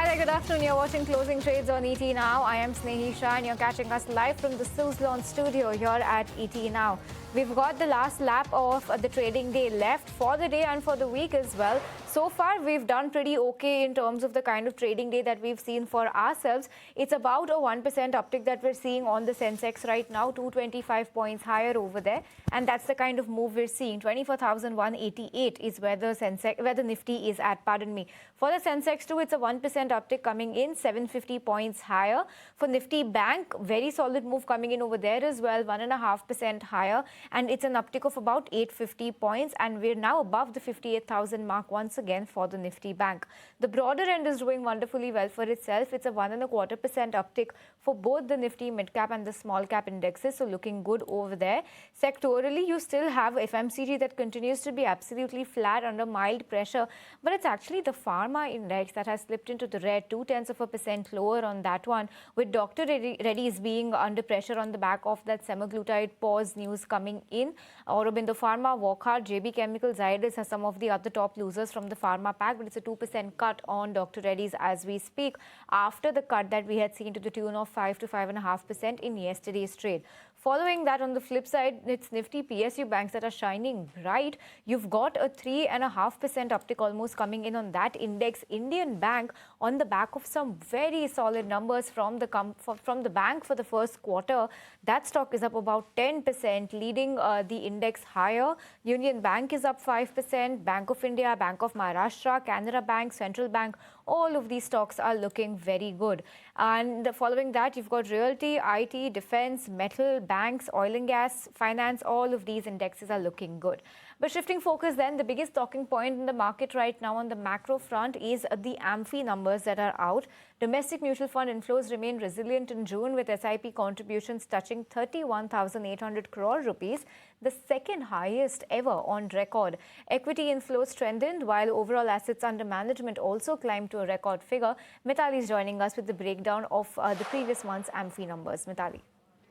Very good afternoon. You're watching Closing Trades on ET Now. I am Snehisha and you're catching us live from the Suzlon studio here at ET Now. We've got the last lap of the trading day left for the day and for the week as well. So far, we've done pretty okay in terms of the kind of trading day that we've seen for ourselves. It's about a 1% uptick that we're seeing on the sensex right now, 225 points higher over there. And that's the kind of move we're seeing. 24,188 is where the Nifty is at, pardon me. For the sensex too, it's a 1% uptick coming in, 750 points higher. For Nifty Bank, very solid move coming in over there as well, 1.5% higher. And it's an uptick of about 850 points. And we're now above the 58,000 mark once again for the Nifty Bank. The broader end is doing wonderfully well for itself. It's a 1.25% uptick for both the Nifty mid-cap and the small-cap indexes. So looking good over there. Sectorally, you still have FMCG that continues to be absolutely flat under mild pressure. But it's actually the pharma index that has slipped into the red, 0.2% lower on that one, with Dr. Reddy's being under pressure on the back of that semaglutide pause news coming in. Aurobindo Pharma, Wockhardt, JB Chemicals, Zydus are some of the other top losers from the pharma pack, but it's a 2% cut on Dr. Reddy's as we speak after the cut that we had seen to the tune of 5 to 5.5% in yesterday's trade. Following that, on the flip side, it's Nifty PSU banks that are shining bright. You've got a 3.5% uptick almost coming in on that index. Indian Bank on the back of some very solid numbers from the bank for the first quarter. That stock is up about 10%, leading the index higher. Union Bank is up 5%. Bank of India, Bank of Maharashtra, Canara Bank, Central Bank, all of these stocks are looking very good. And following that, you've got realty, IT, defense, metal, banks, oil and gas, finance, all of these indexes are looking good. But shifting focus then, the biggest talking point in the market right now on the macro front is the AMFI numbers that are out. Domestic mutual fund inflows remain resilient in June with SIP contributions touching 31,800 crore rupees, the second highest ever on record. Equity inflows strengthened while overall assets under management also climbed to a record figure. Mitali is joining us with the breakdown of the previous month's AMFI numbers. Mitali.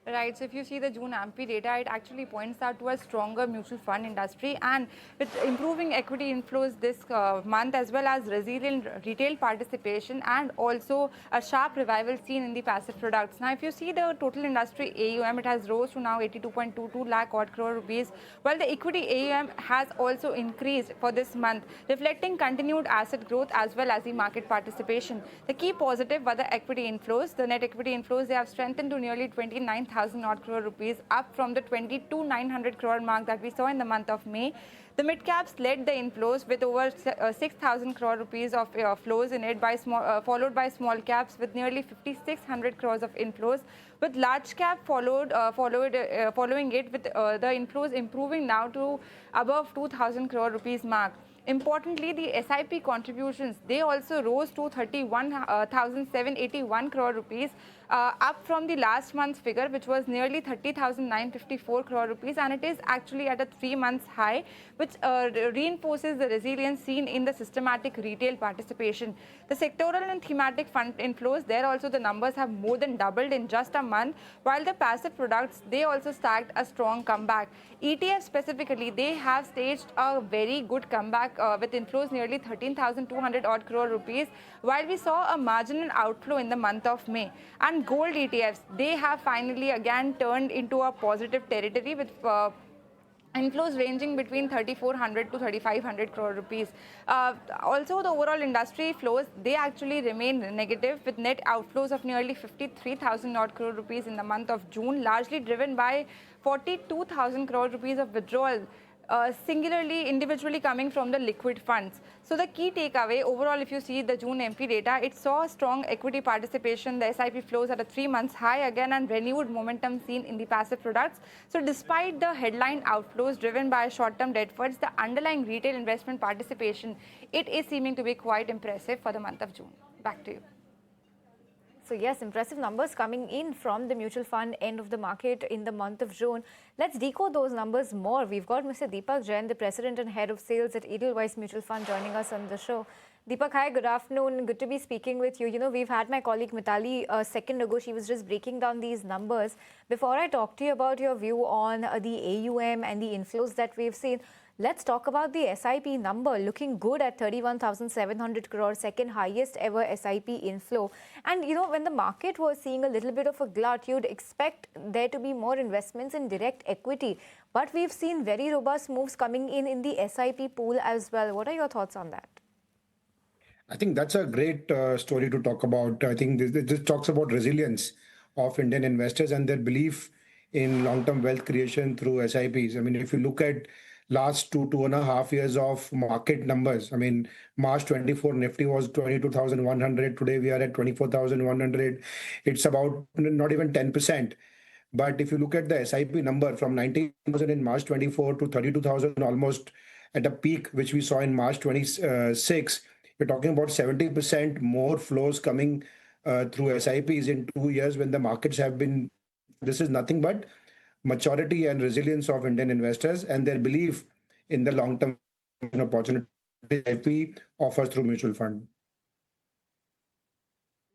Right, so if you see the June AMFI data, it actually points out to a stronger mutual fund industry, and with improving equity inflows this month, as well as resilient retail participation and also a sharp revival seen in the passive products. Now, if you see the total industry AUM, it has rose to now 82.22 lakh odd crore rupees, while the equity AUM has also increased for this month, reflecting continued asset growth as well as the market participation. The key positive were the equity inflows. The net equity inflows, they have strengthened to nearly 29,000 odd crore rupees, up from the 22,900 crore mark that we saw in the month of May. The mid caps led the inflows with over 6,000 crore rupees of flows in it, followed by small caps with nearly 5,600 crores of inflows, with large cap following it with the inflows improving now to above 2,000 crore rupees mark. Importantly, the SIP contributions, they also rose to 31,781 crore rupees, up from the last month's figure, which was nearly 30,954 crore rupees, and it is actually at a 3 months high, which reinforces the resilience seen in the systematic retail participation. The sectoral and thematic fund inflows, there also the numbers have more than doubled in just a month, while the passive products, they also stacked a strong comeback. ETFs specifically, they have staged a very good comeback with inflows nearly 13,200 odd crore rupees, while we saw a marginal outflow in the month of May. And gold ETFs, they have finally again turned into a positive territory with inflows ranging between 3,400 to 3,500 crore rupees. Also, the overall industry flows, they actually remain negative with net outflows of nearly 53,000 odd crore rupees in the month of June, largely driven by 42,000 crore rupees of withdrawal, singularly, individually coming from the liquid funds. So the key takeaway overall, if you see the June AMFI data, it saw strong equity participation, the SIP flows at a 3 months high again, and renewed momentum seen in the passive products. So despite the headline outflows driven by short-term debt funds, the underlying retail investment participation, it is seeming to be quite impressive for the month of June. Back to you. So yes, impressive numbers coming in from the mutual fund end of the market in the month of June. Let's decode those numbers more. We've got Mr. Deepak Jain, the President and Head of Sales at Edelweiss Mutual Fund, joining us on the show. Deepak, hi, good afternoon. Good to be speaking with you. You know, we've had my colleague Mitali a second ago. She was just breaking down these numbers. Before I talk to you about your view on the AUM and the inflows that we've seen, Let's talk about the SIP number, looking good at 31,700 crore, second highest ever SIP inflow. And when the market was seeing a little bit of a glut, you'd expect there to be more investments in direct equity. But we've seen very robust moves coming in the SIP pool as well. What are your thoughts on that? I think that's a great story to talk about. I think this talks about resilience of Indian investors and their belief in long-term wealth creation through SIPs. I mean, if you look at last 2.5 years of market numbers, I mean, March 24 Nifty was 22,100. Today we are at 24,100. It's about not even 10%. But if you look at the SIP number from 19,000 in March 24 to 32,000 almost at a peak, which we saw in March 26, we're talking about 70% more flows coming through SIPs in 2 years when the markets have been. This is nothing but maturity and resilience of Indian investors and their belief in the long-term opportunity SIP offers through mutual fund.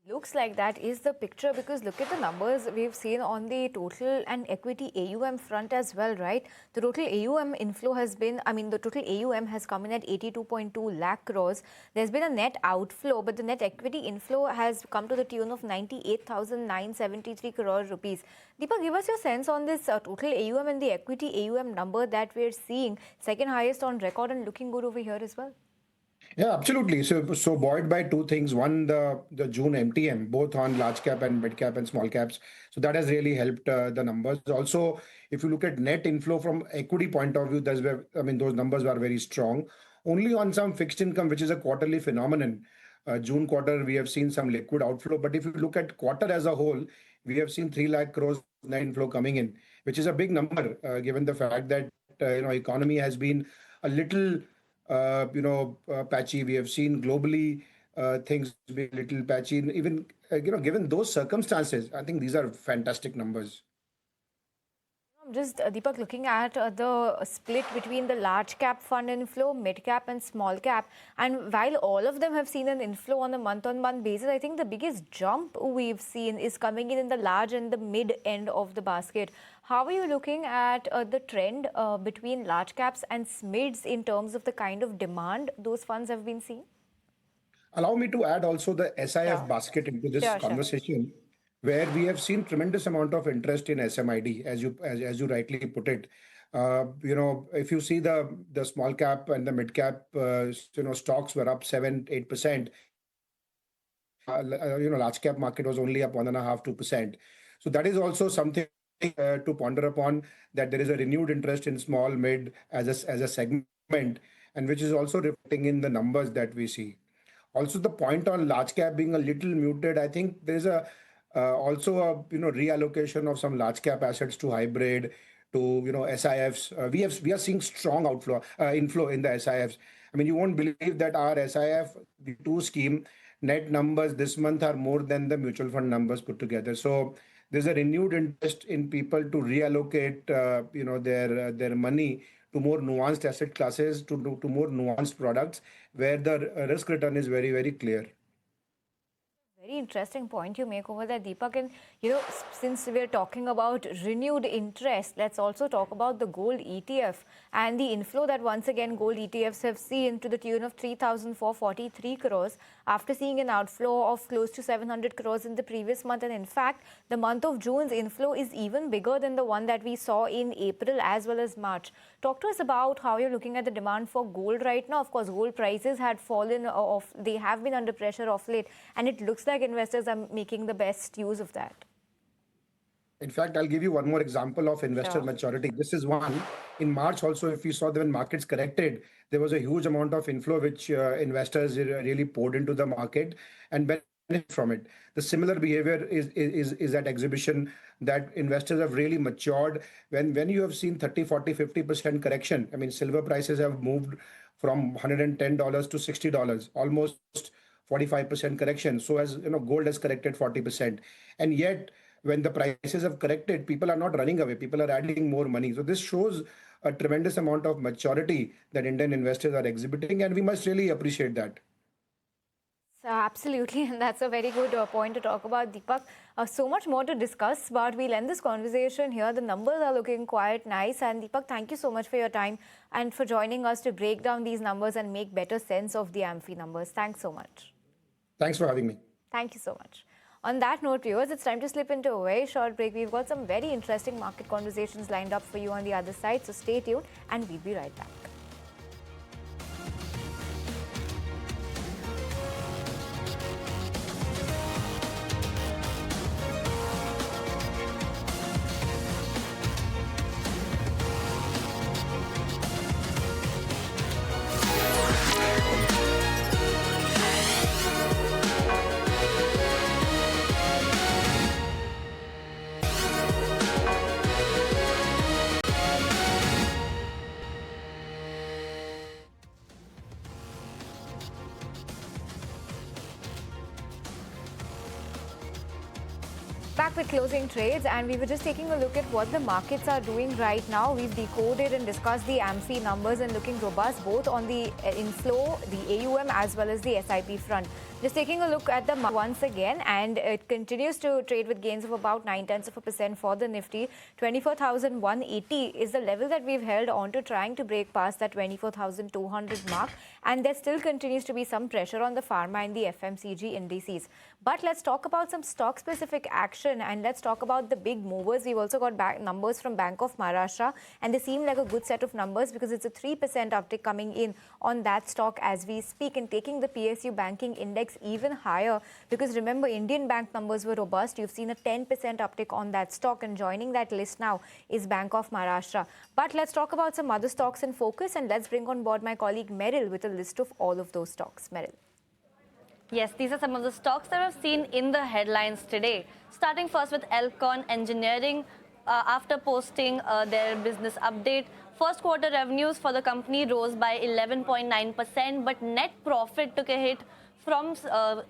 Looks like that is the picture, because look at the numbers we've seen on the total and equity AUM front as well, right? The total AUM inflow has been, the total AUM has come in at 82.2 lakh crores. There's been a net outflow, but the net equity inflow has come to the tune of 98,973 crore rupees. Deepak, give us your sense on this total AUM and the equity AUM number that we're seeing, second highest on record and looking good over here as well. Yeah, absolutely. So buoyed by two things. One, the June MTM, both on large cap and mid cap and small caps. So that has really helped the numbers. Also, if you look at net inflow from equity point of view, those numbers were very strong. Only on some fixed income, which is a quarterly phenomenon. June quarter, we have seen some liquid outflow. But if you look at quarter as a whole, we have seen 3 lakh crores net inflow coming in, which is a big number given the fact that economy has been a little patchy. We have seen globally things be a little patchy. Even given those circumstances, I think these are fantastic numbers. I'm just, Deepak, looking at the split between the large cap fund inflow, mid cap and small cap. And while all of them have seen an inflow on a month-on-month basis, I think the biggest jump we've seen is coming in the large and the mid end of the basket. How are you looking at the trend between large caps and mids in terms of the kind of demand those funds have been seeing? Allow me to add also the SIF basket into this conversation, where we have seen tremendous amount of interest in SMID, as you rightly put it. If you see the small cap and the mid cap, stocks were up 7-8%. Large cap market was only up 1.5-2%. So that is also something to ponder upon, that there is a renewed interest in small mid as a segment, and which is also reflecting in the numbers that we see. Also, the point on large cap being a little muted, I think there's also a reallocation of some large cap assets to hybrid, to SIFs. We are seeing strong inflow in the SIFs. I mean, you won't believe that our SIF, the two scheme net numbers this month are more than the mutual fund numbers put together. So there's a renewed interest in people to reallocate their money to more nuanced asset classes, to more nuanced products, where the risk return is very, very clear. Very interesting point you make over there, Deepak. And since we're talking about renewed interest, let's also talk about the gold ETF and the inflow that once again gold ETFs have seen to the tune of 3,443 crores after seeing an outflow of close to 700 crores in the previous month. And in fact, the month of June's inflow is even bigger than the one that we saw in April as well as March. Talk to us about how you're looking at the demand for gold right now. Of course, gold prices had fallen off. They have been under pressure of late, and it looks like investors are making the best use of that. In fact, I'll give you one more example of investor maturity. This is one. In March also, if you saw that when markets corrected, there was a huge amount of inflow which investors really poured into the market and benefit from it. The similar behavior is at exhibition, that investors have really matured. When you have seen 30, 40, 50% correction, I mean, silver prices have moved from $110 to $60, almost 45% correction. So as gold has corrected 40%. And yet, when the prices have corrected, people are not running away. People are adding more money. So this shows a tremendous amount of maturity that Indian investors are exhibiting, and we must really appreciate that. So absolutely, and that's a very good point to talk about, Deepak. So much more to discuss, but we'll end this conversation here. The numbers are looking quite nice. And Deepak, thank you so much for your time and for joining us to break down these numbers and make better sense of the AMFI numbers. Thanks so much. Thanks for having me. Thank you so much. On that note, viewers, it's time to slip into a very short break. We've got some very interesting market conversations lined up for you on the other side. So stay tuned and we'll be right back. Back with closing trades, and we were just taking a look at what the markets are doing right now. We've decoded and discussed the AMFI numbers and looking robust both on the inflow, the AUM as well as the SIP front. Just taking a look at the once again, and it continues to trade with gains of about 0.9% for the Nifty. 24,180 is the level that we've held on to, trying to break past that 24,200 mark. And there still continues to be some pressure on the pharma and the FMCG indices. But let's talk about some stock-specific action, and let's talk about the big movers. We've also got numbers from Bank of Maharashtra, and they seem like a good set of numbers because it's a 3% uptick coming in on that stock as we speak, and taking the PSU banking index even higher because remember, Indian bank numbers were robust. You've seen a 10% uptick on that stock, and joining that list now is Bank of Maharashtra. But let's talk about some other stocks in focus, and let's bring on board my colleague Meryl with a list of all of those stocks. Meryl. Yes, these are some of the stocks that I've seen in the headlines today. Starting first with Elcon Engineering, after posting their business update. First quarter revenues for the company rose by 11.9%, but net profit took a hit from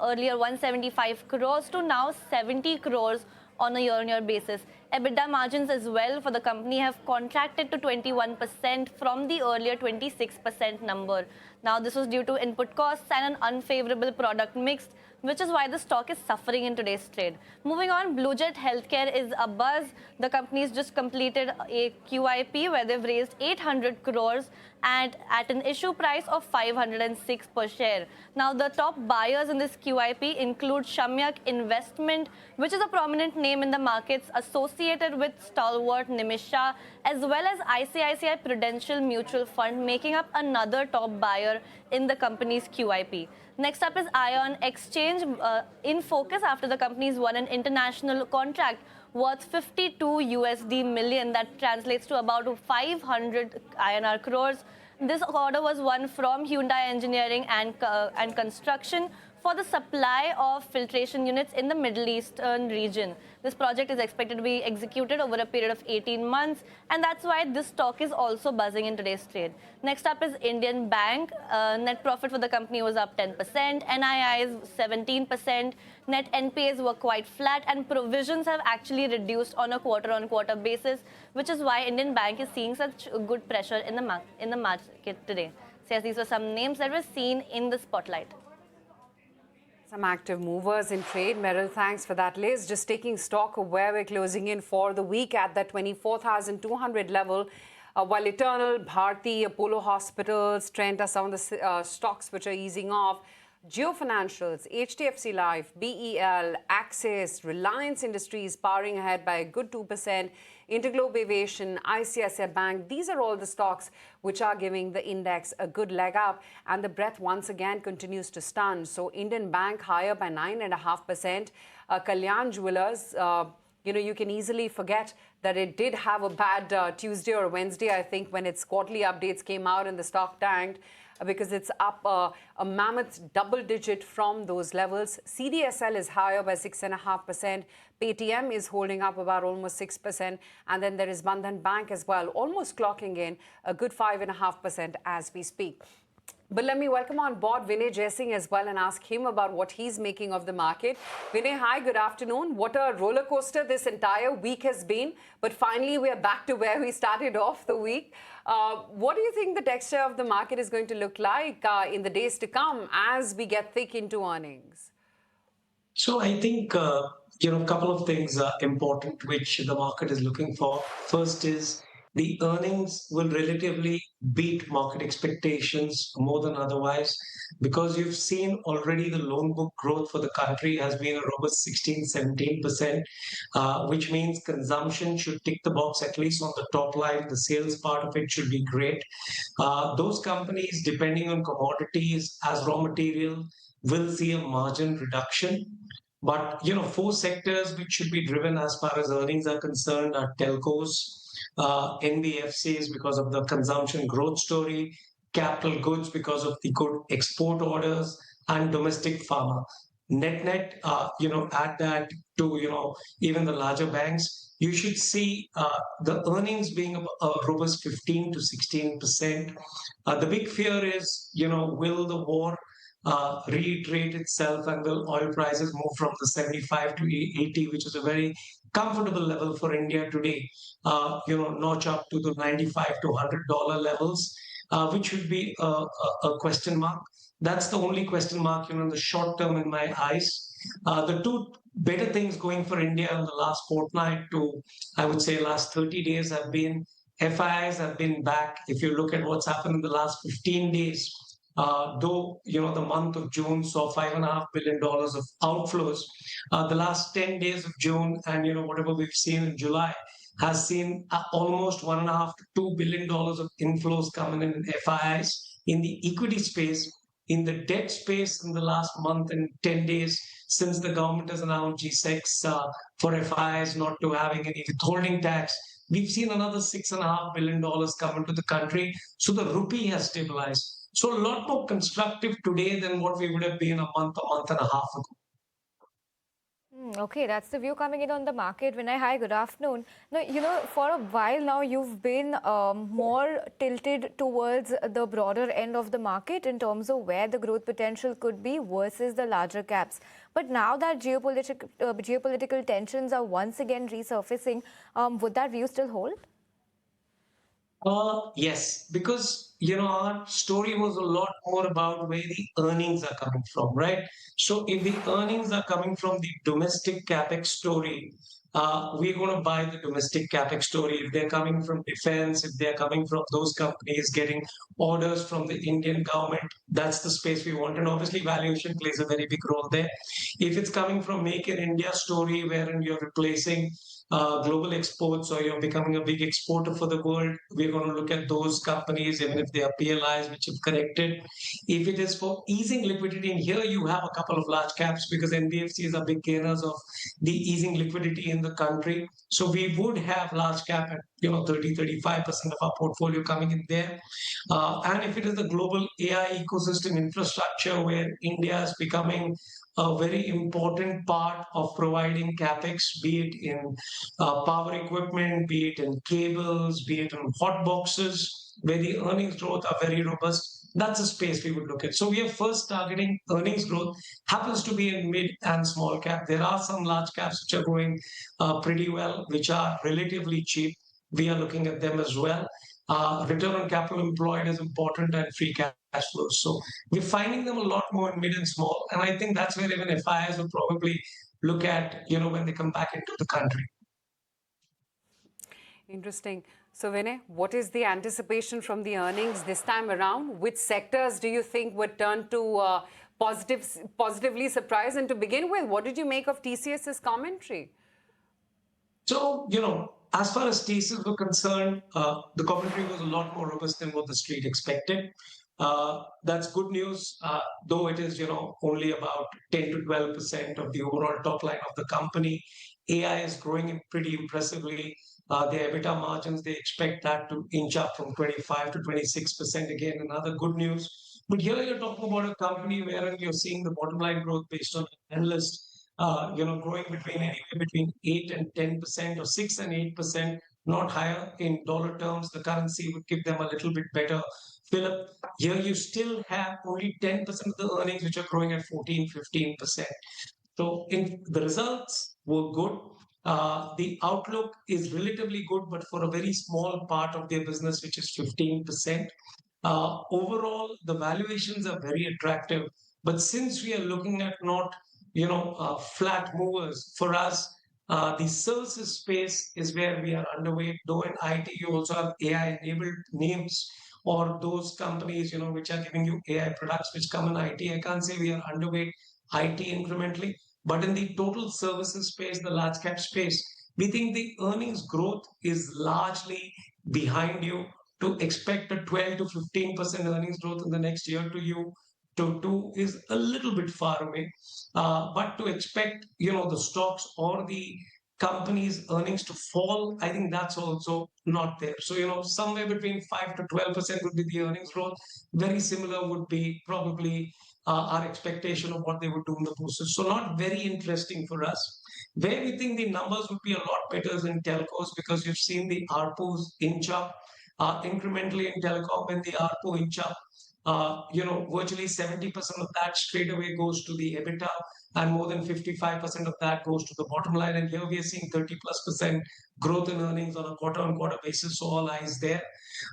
earlier 175 crores to now 70 crores on a year-on-year basis. EBITDA margins as well for the company have contracted to 21% from the earlier 26% number. Now, this was due to input costs and an unfavorable product mix, which is why the stock is suffering in today's trade. Moving on, Bluejet Healthcare is a buzz. The company's just completed a QIP where they've raised 800 crores and at an issue price of 506 per share. Now, the top buyers in this QIP include Shamyak Investment, which is a prominent name in the markets associated with stalwart Nimish Shah, as well as ICICI Prudential Mutual Fund, making up another top buyer in the company's QIP. Next up is Ion Exchange, in focus after the company's won an international contract worth 52 USD million. That translates to about 500 INR crores. This order was won from Hyundai Engineering and Construction for the supply of filtration units in the Middle Eastern region. This project is expected to be executed over a period of 18 months, and that's why this stock is also buzzing in today's trade. Next up is Indian Bank. Net profit for the company was up 10%, NII is 17%, net NPAs were quite flat, and provisions have actually reduced on a quarter-on-quarter basis, which is why Indian Bank is seeing such good pressure in the market today. So yes, these were some names that were seen in the spotlight. Some active movers in trade. Meryl, thanks for that list. Just taking stock of where we're closing in for the week at that 24,200 level. While Eternal, Bharti, Apollo Hospitals, Trent are some of the stocks which are easing off. Geo Financials, HDFC Life, BEL, Axis, Reliance Industries powering ahead by a good 2%. Interglobe Aviation, ICICI Bank, these are all the stocks which are giving the index a good leg up, and the breadth once again continues to stun. So Indian Bank higher by 9.5%. Kalyan Jewellers, you can easily forget that it did have a bad Tuesday or Wednesday, I think, when its quarterly updates came out and the stock tanked, because it's up a mammoth double-digit from those levels. CDSL is higher by 6.5%. Paytm is holding up about almost 6%. And then there is Bandhan Bank as well, almost clocking in a good 5.5% as we speak. But let me welcome on board Vinay Jaising as well and ask him about what he's making of the market. Vinay, hi, good afternoon. What a roller coaster this entire week has been. But finally, we are back to where we started off the week. What do you think the texture of the market is going to look like in the days to come as we get thick into earnings? So I think a couple of things are important which the market is looking for. First is the earnings will relatively beat market expectations more than otherwise, because you've seen already the loan book growth for the country has been a robust 16-17%, which means consumption should tick the box at least on the top line. The sales part of it should be great. Those companies, depending on commodities as raw material, will see a margin reduction. But four sectors which should be driven as far as earnings are concerned are telcos, NBFCs because of the consumption growth story, capital goods because of the good export orders, and domestic pharma. Net, add that to even the larger banks, you should see the earnings being a robust 15 to 16%. The big fear is, will the war reiterate itself, and will oil prices move from the 75 to 80, which is a very comfortable level for India today, notch up to the 95 to $100 levels, which would be a question mark. That's the only question mark, in the short term in my eyes. The two better things going for India in the last fortnight to, I would say, last 30 days have been FIIs have been back. If you look at what's happened in the last 15 days, though the month of June saw $5.5 billion of outflows, the last 10 days of June and whatever we've seen in July has seen almost $1.5 to $2 billion of inflows coming in FIIs in the equity space. In the debt space, in the last month and 10 days, since the government has announced G6 for FIIs not to having any withholding tax, we've seen another $6.5 billion come into the country. So the rupee has stabilized. So a lot more constructive today than what we would have been a month and a half ago. Okay, that's the view coming in on the market. Vinay, hi, good afternoon. Now, for a while now, you've been more tilted towards the broader end of the market in terms of where the growth potential could be versus the larger caps. But now that geopolitical tensions are once again resurfacing, would that view still hold? Yes, because our story was a lot more about where the earnings are coming from, right? So if the earnings are coming from the domestic capex story, we're going to buy the domestic capex story. If they're coming from defense, if they're coming from those companies getting orders from the Indian government, that's the space we want. And obviously, valuation plays a very big role there. If it's coming from Make in India story, wherein you're replacing global exports or you're becoming a big exporter for the world, we're going to look at those companies, even if they are PLIs, which have corrected. If it is for easing liquidity, and here you have a couple of large caps because NBFCs are big gainers of the easing liquidity in the country. So we would have large cap at 30-35% of our portfolio coming in there. And if it is the global AI ecosystem infrastructure where India is becoming a very important part of providing capex, be it in power equipment, be it in cables, be it in hot boxes, where the earnings growth are very robust. That's a space we would look at. So we are first targeting earnings growth, happens to be in mid and small cap. There are some large caps which are going pretty well, which are relatively cheap. We are looking at them as well. Return on capital employed is important, and free cash flows. So we're finding them a lot more in mid and small. And I think that's where even FIs will probably look at, when they come back into the country. Interesting. So, Vinay, what is the anticipation from the earnings this time around? Which sectors do you think would turn to positively surprise? And to begin with, what did you make of TCS's commentary? So, as far as TCS were concerned, the commentary was a lot more robust than what the street expected. That's good news, though it is, only about 10 to 12% of the overall top line of the company. AI is growing pretty impressively. Their EBITDA margins, they expect that to inch up from 25 to 26% again, another good news. But here you're talking about a company wherein you're seeing the bottom line growth based on analysts, growing between 8 and 10% or 6 and 8%, not higher in dollar terms. The currency would give them a little bit better fillip. here you still have only 10% of the earnings which are growing at 14, 15%. So the results were good. The outlook is relatively good, but for a very small part of their business, which is 15%. Overall, the valuations are very attractive. But since we are looking at not, flat movers, for us, the services space is where we are underweight. Though in IT, you also have AI-enabled names or those companies, which are giving you AI products which come in IT. I can't say we are underweight IT incrementally, but in the total services space, the large cap space, we think the earnings growth is largely behind you. To expect a 12 to 15% earnings growth in the next year to two is a little bit far away. But to expect, the stocks or the company's earnings to fall, I think that's also not there. So, somewhere between 5 to 12% would be the earnings growth. Very similar would be probably our expectation of what they would do in the process. So not very interesting for us. Where we think the numbers would be a lot better is in telcos, because you've seen the ARPUs inch up incrementally in telecom. When the ARPU inch up, virtually 70% of that straight away goes to the EBITDA, and more than 55% of that goes to the bottom line. And here we are seeing 30+% growth in earnings on a quarter-on-quarter basis. So all eyes there.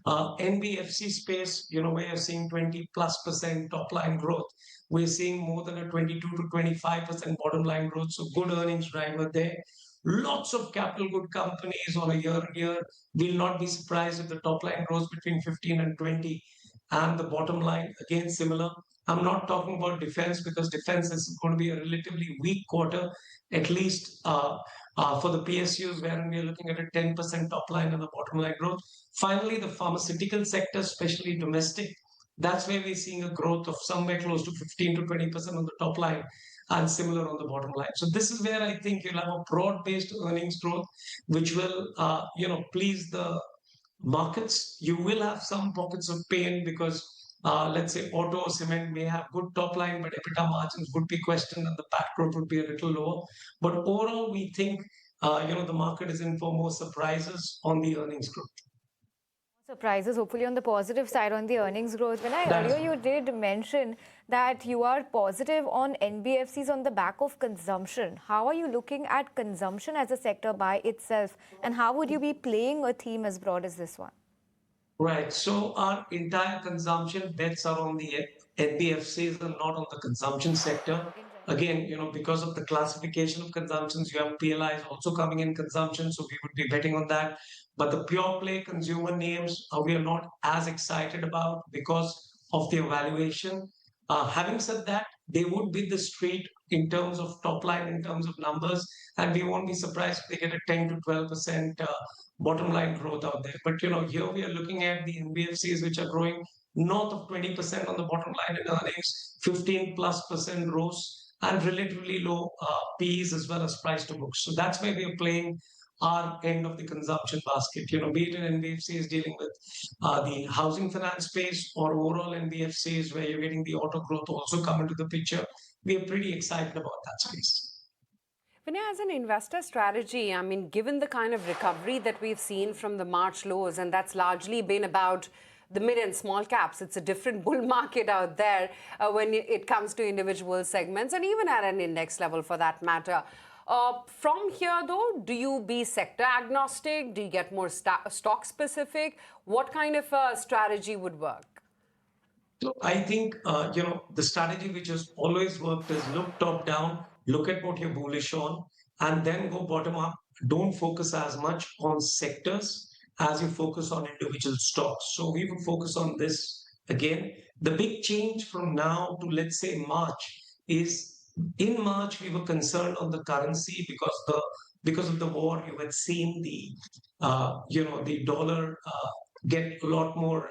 NBFC space, where you're seeing 20+% top line growth, we're seeing more than a 22 to 25% bottom line growth. So good earnings driver there. Lots of capital good companies on a year-on-year. Will not be surprised if the top line grows between 15 and 20, and the bottom line again similar. I'm not talking about defense, because defense is going to be a relatively weak quarter, at least for the PSUs, wherein we are looking at a 10% top line and a bottom line growth. Finally, the pharmaceutical sector, especially domestic, that's where we're seeing a growth of somewhere close to 15 to 20% on the top line and similar on the bottom line. So this is where I think you'll have a broad-based earnings growth, which will, please the markets. You will have some pockets of pain because, let's say, auto or cement may have good top line, but EBITDA margins would be questioned and the PAT growth would be a little lower. But overall, we think, the market is in for more surprises on the earnings growth. Surprises, hopefully on the positive side on the earnings growth. When earlier you did mention that you are positive on NBFCs on the back of consumption. How are you looking at consumption as a sector by itself, and how would you be playing a theme as broad as this one? Right. So our entire consumption bets are on the NBFCs and not on the consumption sector. Again, because of the classification of consumptions, you have PLIs also coming in consumption, so we would be betting on that. But the pure play consumer names, we are not as excited about because of their valuation. Having said that, they would be the street in terms of top line, in terms of numbers, and we won't be surprised if they get a 10 to 12% bottom line growth out there. But here we are looking at the NBFCs which are growing north of 20% on the bottom line in earnings, 15+% ROAS, and relatively low P's as well as price to books. So that's where we are playing our end of the consumption basket. Be it an NBFC is dealing with the housing finance space or overall NBFCs where you're getting the auto growth also come into the picture. We are pretty excited about that space. Vinay, as an investor strategy, I mean, given the kind of recovery that we've seen from the March lows, and that's largely been about the mid and small caps, it's a different bull market out there when it comes to individual segments and even at an index level for that matter. From here, though, do you be sector agnostic? Do you get more stock specific? What kind of a strategy would work? So I think, the strategy which has always worked is look top down, look at what you're bullish on, and then go bottom up. Don't focus as much on sectors as you focus on individual stocks. So we would focus on this again. The big change from now to, let's say, March is in March, we were concerned on the currency because of the war. You had seen the dollar get a lot more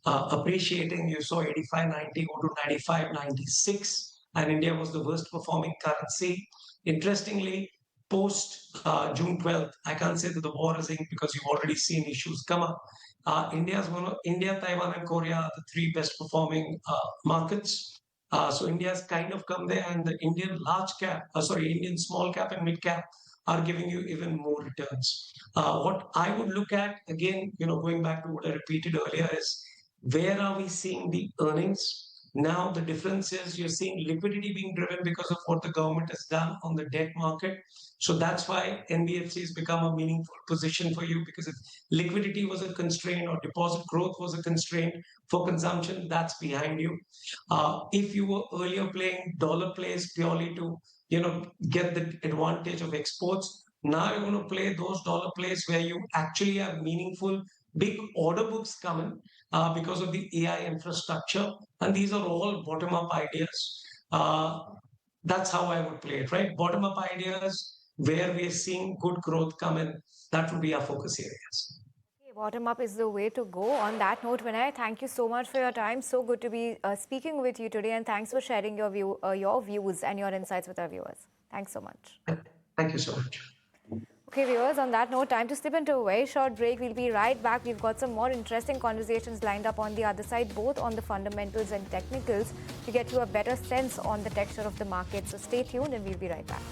appreciating. You saw 85.90 go to 95.96, and India was the worst performing currency. Interestingly, post June 12th, I can't say that the war is in because you've already seen issues come up. India, Taiwan, and Korea are the three best performing markets. So India's kind of come there, and the Indian Indian small cap and mid cap are giving you even more returns. What I would look at, again, going back to what I repeated earlier, is Where are we seeing the earnings? Now, the difference is you're seeing liquidity being driven because of what the government has done on the debt market. So that's why NBFC has become a meaningful position for you, because if liquidity was a constraint or deposit growth was a constraint for consumption, that's behind you. If you were earlier playing dollar plays purely to get the advantage of exports, now you're going to play those dollar plays where you actually have meaningful big order books coming because of the AI infrastructure. And these are all bottom up ideas. That's how I would play it, right? Bottom up ideas where we're seeing good growth come in. That would be our focus areas. Okay, bottom up is the way to go. On that note, Vinay, thank you so much for your time. So good to be speaking with you today, and thanks for sharing your views and your insights with our viewers. Thanks so much. Thank you so much. Okay, viewers, on that note, time to slip into a very short break. We'll be right back. We've got some more interesting conversations lined up on the other side, both on the fundamentals and technicals, to get you a better sense on the texture of the market. So stay tuned and we'll be right back.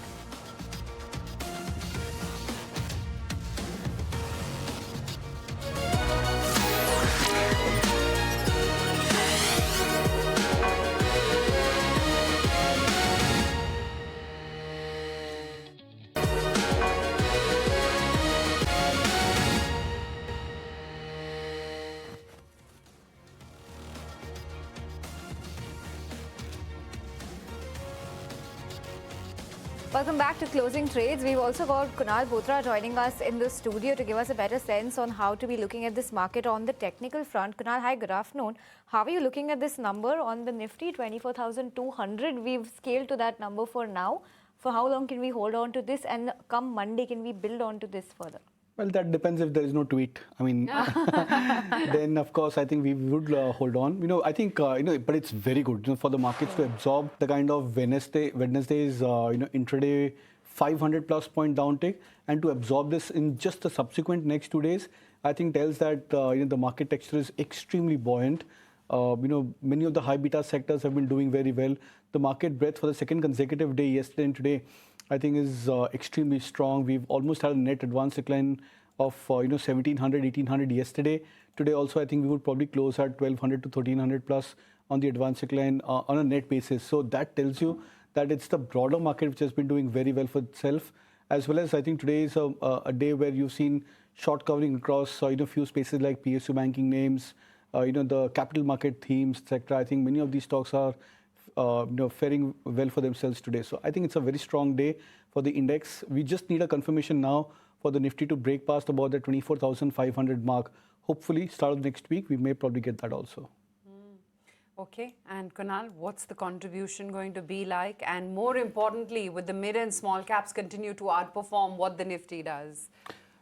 Welcome back to Closing Trades. We've also got Kunal Bothra joining us in the studio to give us a better sense on how to be looking at this market on the technical front. Kunal, hi, good afternoon. How are you looking at this number on the Nifty, 24,200? We've scaled to that number for now. For how long can we hold on to this? And come Monday, can we build on to this further? Well, that depends if there is no tweet. I mean, then of course I think we would hold on. I think but it's very good for the markets to absorb the kind of Wednesday's intraday 500 plus point downtick, and to absorb this in just the subsequent next 2 days, I think tells that the market texture is extremely buoyant. Many of the high beta sectors have been doing very well. The market breadth for the second consecutive day, yesterday and today, I think is extremely strong. We've almost had a net advance decline of 1700, 1800 yesterday. Today also, I think we would probably close at 1200 to 1300 plus on the advance decline on a net basis. So that tells you that it's the broader market which has been doing very well for itself, as well as I think today is a day where you've seen short covering across few spaces like PSU banking names, the capital market themes, etc. I think many of these stocks are faring well for themselves today. So I think it's a very strong day for the index. We just need a confirmation now for the Nifty to break past about the 24,500 mark. Hopefully, start of next week, we may probably get that also. Okay, and Kunal, what's the contribution going to be like? And more importantly, with the mid and small caps continue to outperform what the Nifty does?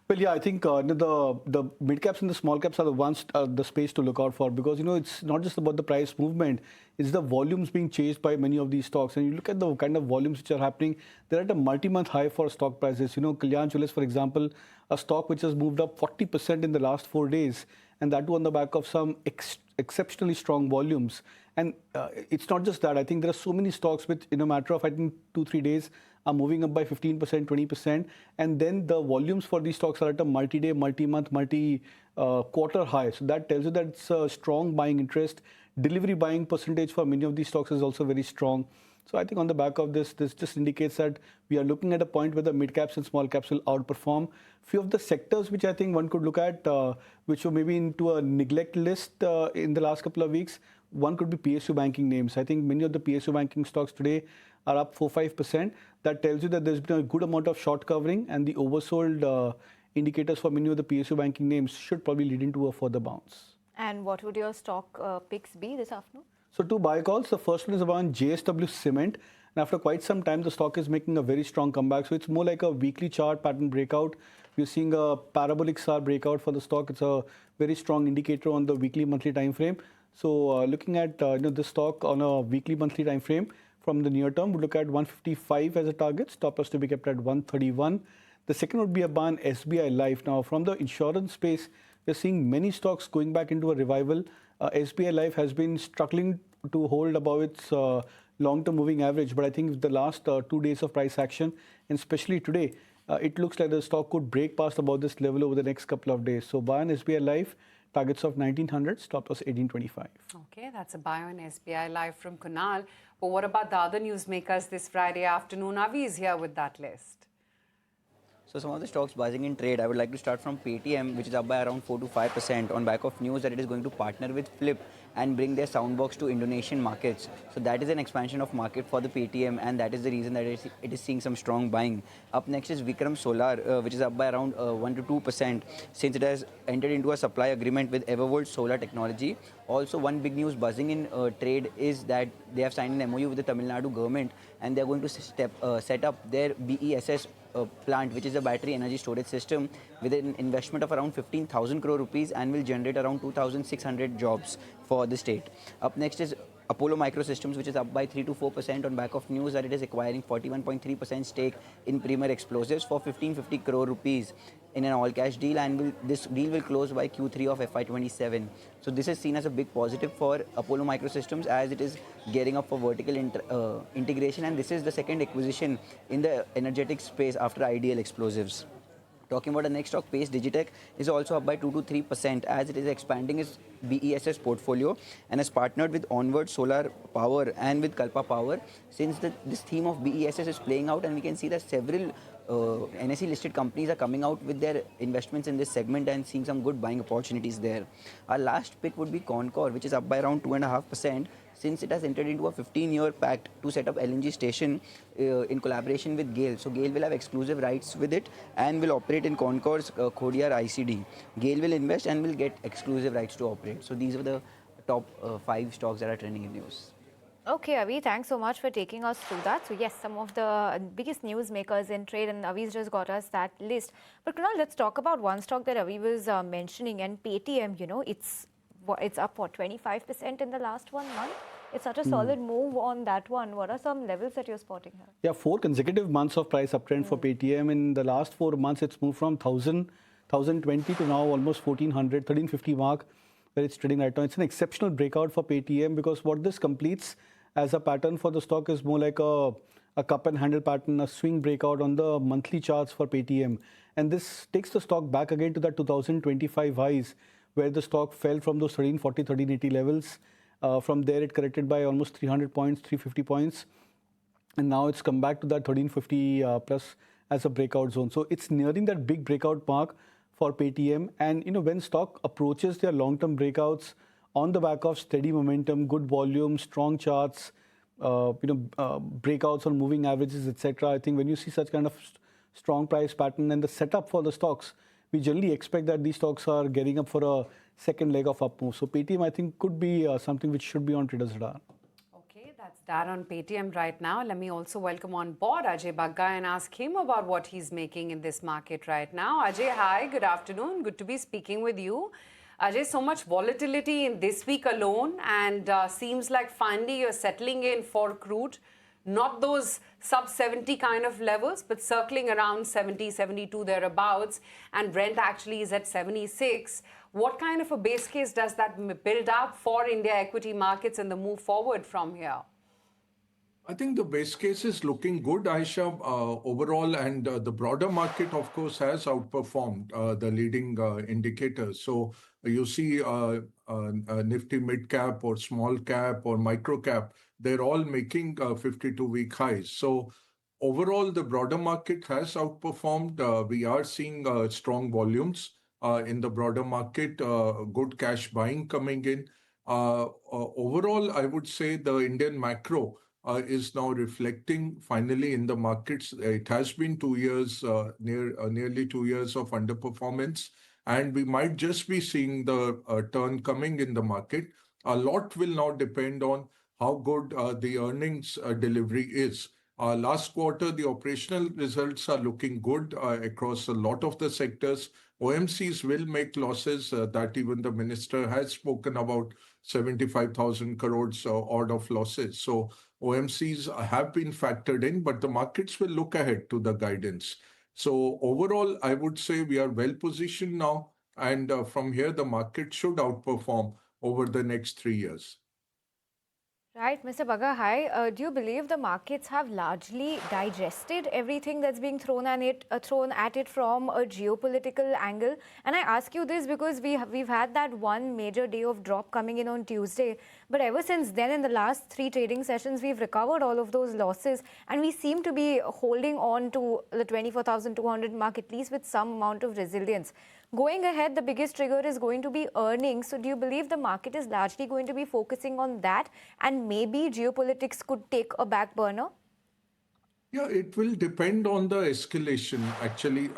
Well, yeah, I think the mid caps and the small caps are the ones, the space to look out for, because it's not just about the price movement, it's the volumes being chased by many of these stocks. And you look at the kind of volumes which are happening, they're at a multi-month high for stock prices. Kalyan Jewellers, for example, a stock which has moved up 40% in the last 4 days, and that too on the back of some exceptionally strong volumes. And it's not just that. I think there are so many stocks which, in a matter of, I think, 2-3 days, are moving up by 15%, 20%. And then the volumes for these stocks are at a multi-day, multi-month, multi-quarter high. So that tells you that it's a strong buying interest. Delivery buying percentage for many of these stocks is also very strong. So I think on the back of this just indicates that we are looking at a point where the mid caps and small caps will outperform. Few of the sectors which I think one could look at, which were maybe into a neglect list in the last couple of weeks, one could be PSU banking names. I think many of the PSU banking stocks today are up 4-5%. That tells you that there's been a good amount of short covering, and the oversold indicators for many of the PSU banking names should probably lead into a further bounce. And what would your stock picks be this afternoon? So 2 buy calls. The first one is around JSW Cement. And after quite some time, the stock is making a very strong comeback. So it's more like a weekly chart pattern breakout. We're seeing a parabolic SAR breakout for the stock. It's a very strong indicator on the weekly, monthly time frame. So looking at this stock on a weekly, monthly time frame from the near term, we look at 155 as a target. Stop loss to be kept at 131. The second would be a buy on SBI Life. Now, from the insurance space, we're seeing many stocks going back into a revival. SBI Life has been struggling to hold above its long-term moving average. But I think the last 2 days of price action, and especially today, it looks like the stock could break past about this level over the next couple of days. So buy on SBI Life Targets of 1900, stop loss 1825. Okay, that's a buy on SBI Live from Kunal. But what about the other newsmakers this Friday afternoon? Avi is here with that list. So some of the stocks buzzing in trade, I would like to start from Paytm, which is up by around 4 to 5% on back of news that it is going to partner with Flip and bring their soundbox to Indonesian markets. So that is an expansion of market for the Paytm, and that is the reason that it is seeing some strong buying. Up next is Vikram Solar, which is up by around 1 to 2% since it has entered into a supply agreement with Evervolt Solar Technology. Also, one big news buzzing in trade is that they have signed an MOU with the Tamil Nadu government, and they are going to set up their BESS plant, which is a battery energy storage system, with an investment of around 15,000 crore rupees and will generate around 2,600 jobs for the state. Up next is Apollo Microsystems, which is up by 3 to 4% on back of news that it is acquiring 41.3% stake in Premier Explosives for 1550 crore rupees in an all-cash deal, and this deal will close by Q3 of FY27. So this is seen as a big positive for Apollo Microsystems as it is gearing up for vertical integration, and this is the second acquisition in the energetic space after Ideal Explosives. Talking about the next stock, Pace Digitech is also up by 2 to 3% as it is expanding its BESS portfolio and has partnered with Onward Solar Power and with Kalpa Power. Since this theme of BESS is playing out, and we can see that several NSE listed companies are coming out with their investments in this segment and seeing some good buying opportunities there. Our last pick would be Concor, which is up by around 2.5%. Since it has entered into a 15-year pact to set up LNG station in collaboration with GAIL. So GAIL will have exclusive rights with it and will operate in Concor's Khodiyar ICD. GAIL will invest and will get exclusive rights to operate. So these are the top 5 stocks that are trending in news. Okay, Avi, thanks so much for taking us through that. So yes, some of the biggest newsmakers in trade, and Avi's just got us that list. But Kunal, let's talk about one stock that Avi was mentioning, and Paytm, it's up for 25% in the last 1 month. It's such a solid move on that one. What are some levels that you're spotting here? Yeah, 4 consecutive months of price uptrend for Paytm. In the last 4 months, it's moved from 1,020 to now almost 1,400, 1,350 mark where it's trading right now. It's an exceptional breakout for Paytm because what this completes as a pattern for the stock is more like a cup and handle pattern, a swing breakout on the monthly charts for Paytm. And this takes the stock back again to that 2025 highs where the stock fell from those 1340, 1380 levels. From there, it corrected by almost 300 points, 350 points. And now it's come back to that 1350 plus as a breakout zone. So it's nearing that big breakout mark for Paytm. And, when stock approaches their long-term breakouts on the back of steady momentum, good volume, strong charts, breakouts on moving averages, etc. I think when you see such kind of strong price pattern and the setup for the stocks, we generally expect that these stocks are getting up for a second leg of up move. So Paytm, I think, could be something which should be on traders' radar. Okay, that's that on Paytm right now. Let me also welcome on board Ajay Bagga and ask him about what he's making in this market right now. Ajay, hi, good afternoon. Good to be speaking with you. Ajay, so much volatility in this week alone, and seems like finally you're settling in for crude. Not those sub 70 kind of levels, but circling around 70, 72 thereabouts. And Brent actually is at 76. What kind of a base case does that build up for India equity markets and the move forward from here? I think the base case is looking good, Aisha, overall, and the broader market, of course, has outperformed the leading indicators. So you see Nifty mid-cap or small cap or micro-cap, they're all making 52-week highs. So overall, the broader market has outperformed. We are seeing strong volumes in the broader market, good cash buying coming in. Overall, I would say the Indian macro is now reflecting finally in the markets. It has been 2 years, nearly 2 years of underperformance, and we might just be seeing the turn coming in the market. A lot will now depend on how good the earnings delivery is. Last quarter, the operational results are looking good across a lot of the sectors. OMCs will make losses that even the minister has spoken about 75,000 crores odd of losses. So OMCs have been factored in, but the markets will look ahead to the guidance. So overall, I would say we are well positioned now, and from here, the market should outperform over the next 3 years. Right, Mr. Bagahai, do you believe the markets have largely digested everything that's being thrown at it from a geopolitical angle? And I ask you this because we've had that one major day of drop coming in on Tuesday, but ever since then, in the last 3 trading sessions, we've recovered all of those losses, and we seem to be holding on to the 24,200 mark at least with some amount of resilience. Going ahead, the biggest trigger is going to be earnings. So do you believe the market is largely going to be focusing on that, and maybe geopolitics could take a back burner? Yeah, it will depend on the escalation. Actually,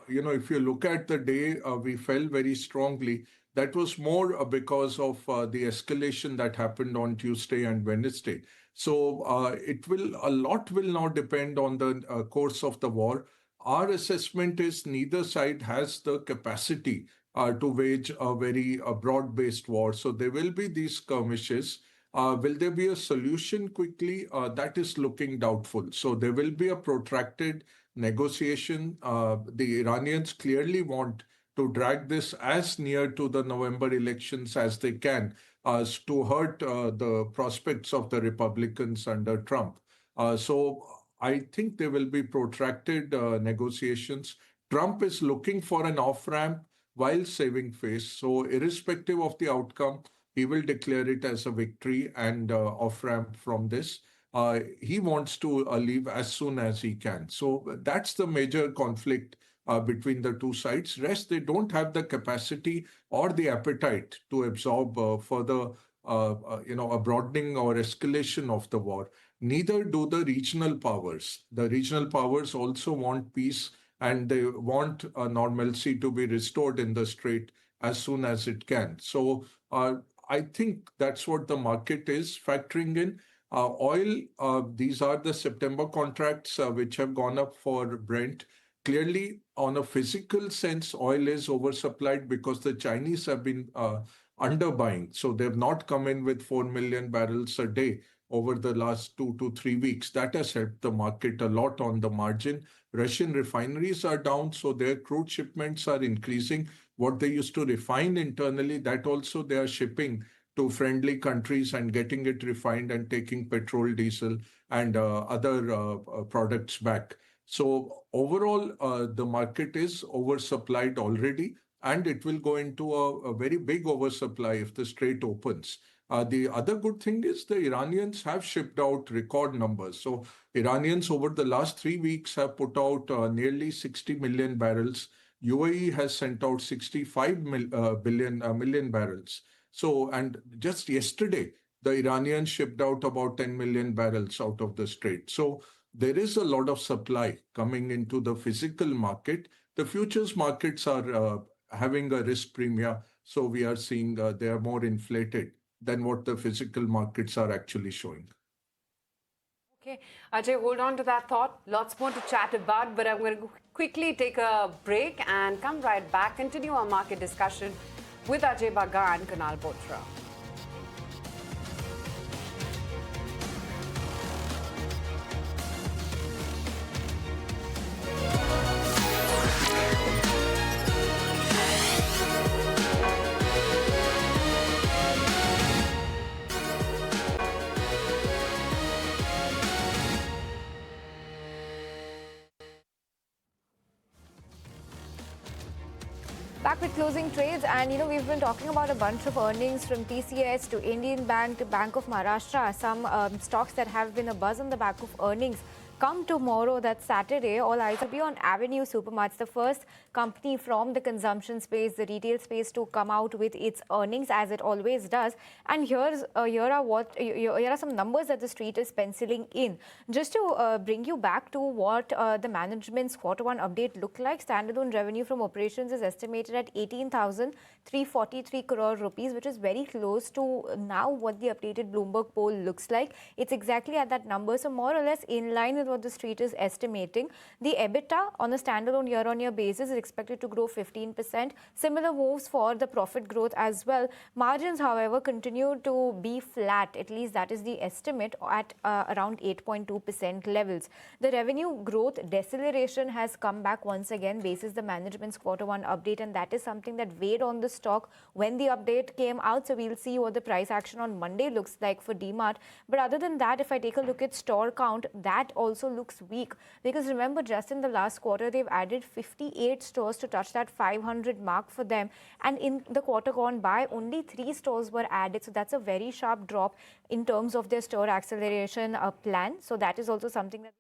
if you look at the day we fell very strongly, that was more because of the escalation that happened on Tuesday and Wednesday. So a lot will now depend on the course of the war. Our assessment is neither side has the capacity to wage a very broad-based war. So there will be these skirmishes. Will there be a solution quickly? That is looking doubtful. So there will be a protracted negotiation. The Iranians clearly want to drag this as near to the November elections as they can, to hurt the prospects of the Republicans under Trump. So I think there will be protracted negotiations. Trump is looking for an off ramp while saving face. So, irrespective of the outcome, he will declare it as a victory and off ramp from this. He wants to leave as soon as he can. So, that's the major conflict between the two sides. Rest, they don't have the capacity or the appetite to absorb further, a broadening or escalation of the war. Neither do the regional powers. The regional powers also want peace and they want normalcy to be restored in the strait as soon as it can. So I think that's what the market is factoring in. Oil, these are the September contracts which have gone up for Brent. Clearly, on a physical sense, oil is oversupplied because the Chinese have been underbuying. So they've not come in with 4 million barrels a day over the last 2 to 3 weeks. That has helped the market a lot on the margin. Russian refineries are down, so their crude shipments are increasing. What they used to refine internally, that also they are shipping to friendly countries and getting it refined and taking petrol, diesel, and other products back. So overall, the market is oversupplied already, and it will go into a very big oversupply if the strait opens. The other good thing is the Iranians have shipped out record numbers. So Iranians over the last 3 weeks have put out nearly 60 million barrels. UAE has sent out 65 million barrels. So, and just yesterday, the Iranians shipped out about 10 million barrels out of the strait. So there is a lot of supply coming into the physical market. The futures markets are having a risk premium. So we are seeing they are more inflated than what the physical markets are actually showing. Okay, Ajay, hold on to that thought. Lots more to chat about, but I'm going to quickly take a break and come right back, continue our market discussion with Ajay Bagga and Kunal Botra. Back with closing trades, and we've been talking about a bunch of earnings from TCS to Indian Bank to Bank of Maharashtra, some stocks that have been a buzz on the back of earnings. Come tomorrow, that's Saturday, all eyes will be on Avenue Supermarts, the first company from the consumption space, the retail space, to come out with its earnings, as it always does. And here are some numbers that the street is penciling in. Just to bring you back to what the management's Q1 update looked like, standalone revenue from operations is estimated at 18,343 crore rupees, which is very close to now what the updated Bloomberg poll looks like. It's exactly at that number, so more or less in line with with what the street is estimating. The EBITDA on a standalone year-on-year basis is expected to grow 15%. Similar moves for the profit growth as well. Margins, however, continue to be flat. At least that is the estimate at around 8.2% levels. The revenue growth deceleration has come back once again basis the management's Q1 update, and that is something that weighed on the stock when the update came out. So we'll see what the price action on Monday looks like for DMart. But other than that, if I take a look at store count, that also looks weak, because remember, just in the last quarter they've added 58 stores to touch that 500 mark for them, and in the quarter gone by only 3 stores were added. So that's a very sharp drop in terms of their store acceleration plan. So that is also something that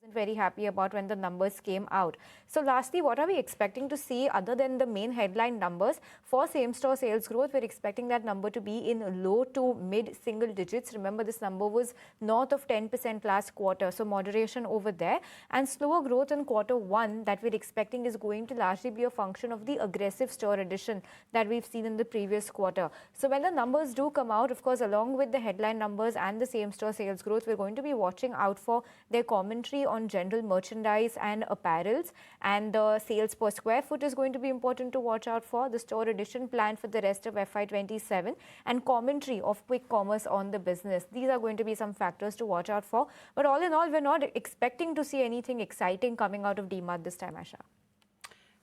wasn't very happy about when the numbers came out. So lastly, what are we expecting to see other than the main headline numbers? For same-store sales growth, we're expecting that number to be in low to mid-single digits. Remember, this number was north of 10% last quarter, so moderation over there. And slower growth in Q1 that we're expecting is going to largely be a function of the aggressive store addition that we've seen in the previous quarter. So when the numbers do come out, of course, along with the headline numbers and the same-store sales growth, we're going to be watching out for their commentary on general merchandise and apparels, and the sales per square foot is going to be important to watch out for, the store addition plan for the rest of FY27, and commentary of quick commerce on the business. These are going to be some factors to watch out for. But all in all, we're not expecting to see anything exciting coming out of DMart this time, Asha.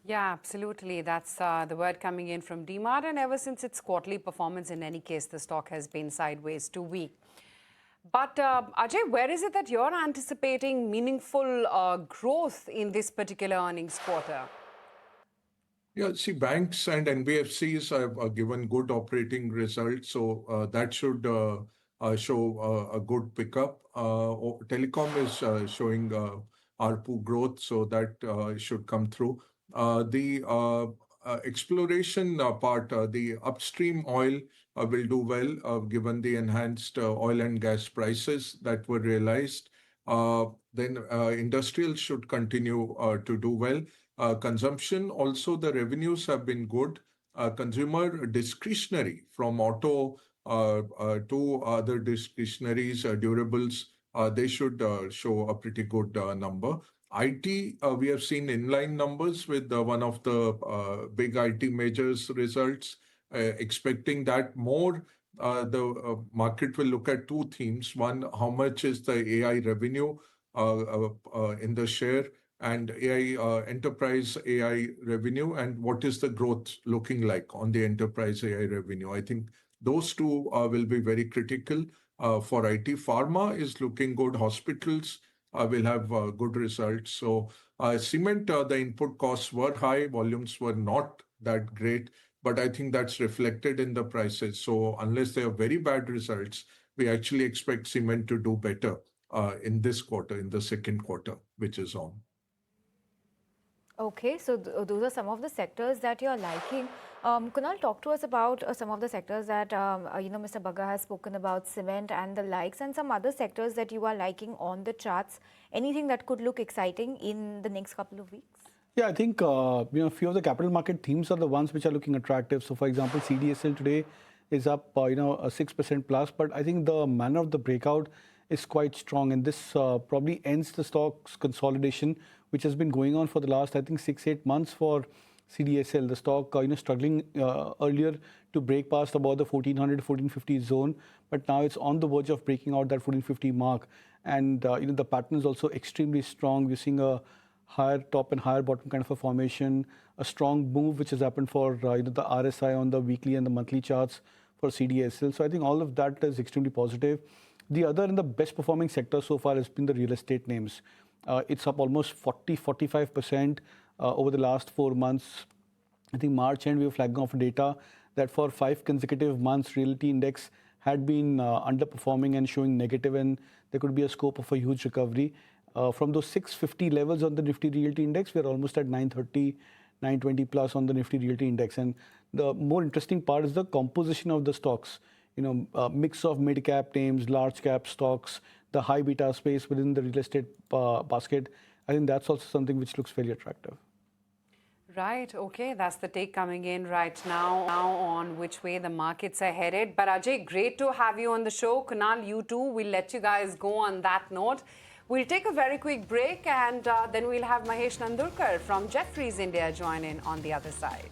Yeah, absolutely. That's the word coming in from DMart, and ever since its quarterly performance, in any case, the stock has been sideways to weak. But Ajay, where is it that you're anticipating meaningful growth in this particular earnings quarter? Yeah, see, banks and NBFCs have given good operating results, so that should show a good pickup. Telecom is showing ARPU growth, so that should come through. The exploration part, the upstream oil will do well given the enhanced oil and gas prices that were realized. Then industrial should continue to do well. Consumption, also the revenues have been good. Consumer discretionary from auto to other discretionaries, durables, they should show a pretty good number. IT, we have seen inline numbers with one of the big IT majors results. Expecting that more, the market will look at two themes. One, how much is the AI revenue in the share, and AI enterprise AI revenue, and what is the growth looking like on the enterprise AI revenue. I think those two will be very critical for IT. Pharma is looking good. Hospitals will have good results. So cement, the input costs were high, volumes were not that great, but I think that's reflected in the prices. So unless they have very bad results, we actually expect cement to do better in this quarter, in the second quarter, which is on. Okay, so those are some of the sectors that you're liking. Kunal, talk to us about some of the sectors that Mr. Bagga has spoken about, cement and the likes, and some other sectors that you are liking on the charts. Anything that could look exciting in the next couple of weeks? Yeah, I think a few of the capital market themes are the ones which are looking attractive. So, for example, CDSL today is up, a 6% plus, but I think the manner of the breakout is quite strong, and this probably ends the stock's consolidation, which has been going on for the last, I think, 6-8 months for CDSL. The stock, struggling earlier to break past about the 1400, 1450 zone, but now it's on the verge of breaking out that 1450 mark. And the pattern is also extremely strong. We're seeing a higher top and higher bottom kind of a formation, a strong move which has happened for the RSI on the weekly and the monthly charts for CDSL. So I think all of that is extremely positive. The other and the best performing sector so far has been the real estate names. It's up almost 40-45% over the last 4 months. I think March end we were flagging off data that for 5 consecutive months realty index had been underperforming and showing negative, and there could be a scope of a huge recovery. From those 650 levels on the Nifty Realty Index, we're almost at 930, 920 plus on the Nifty Realty Index. And the more interesting part is the composition of the stocks. A mix of mid-cap names, large-cap stocks, the high beta space within the real estate basket. I think that's also something which looks very attractive. Right, okay, that's the take coming in right now on which way the markets are headed. But Ajay, great to have you on the show. Kunal, you too. We'll let you guys go on that note. We'll take a very quick break and then we'll have Mahesh Nandurkar from Jefferies India join in on the other side.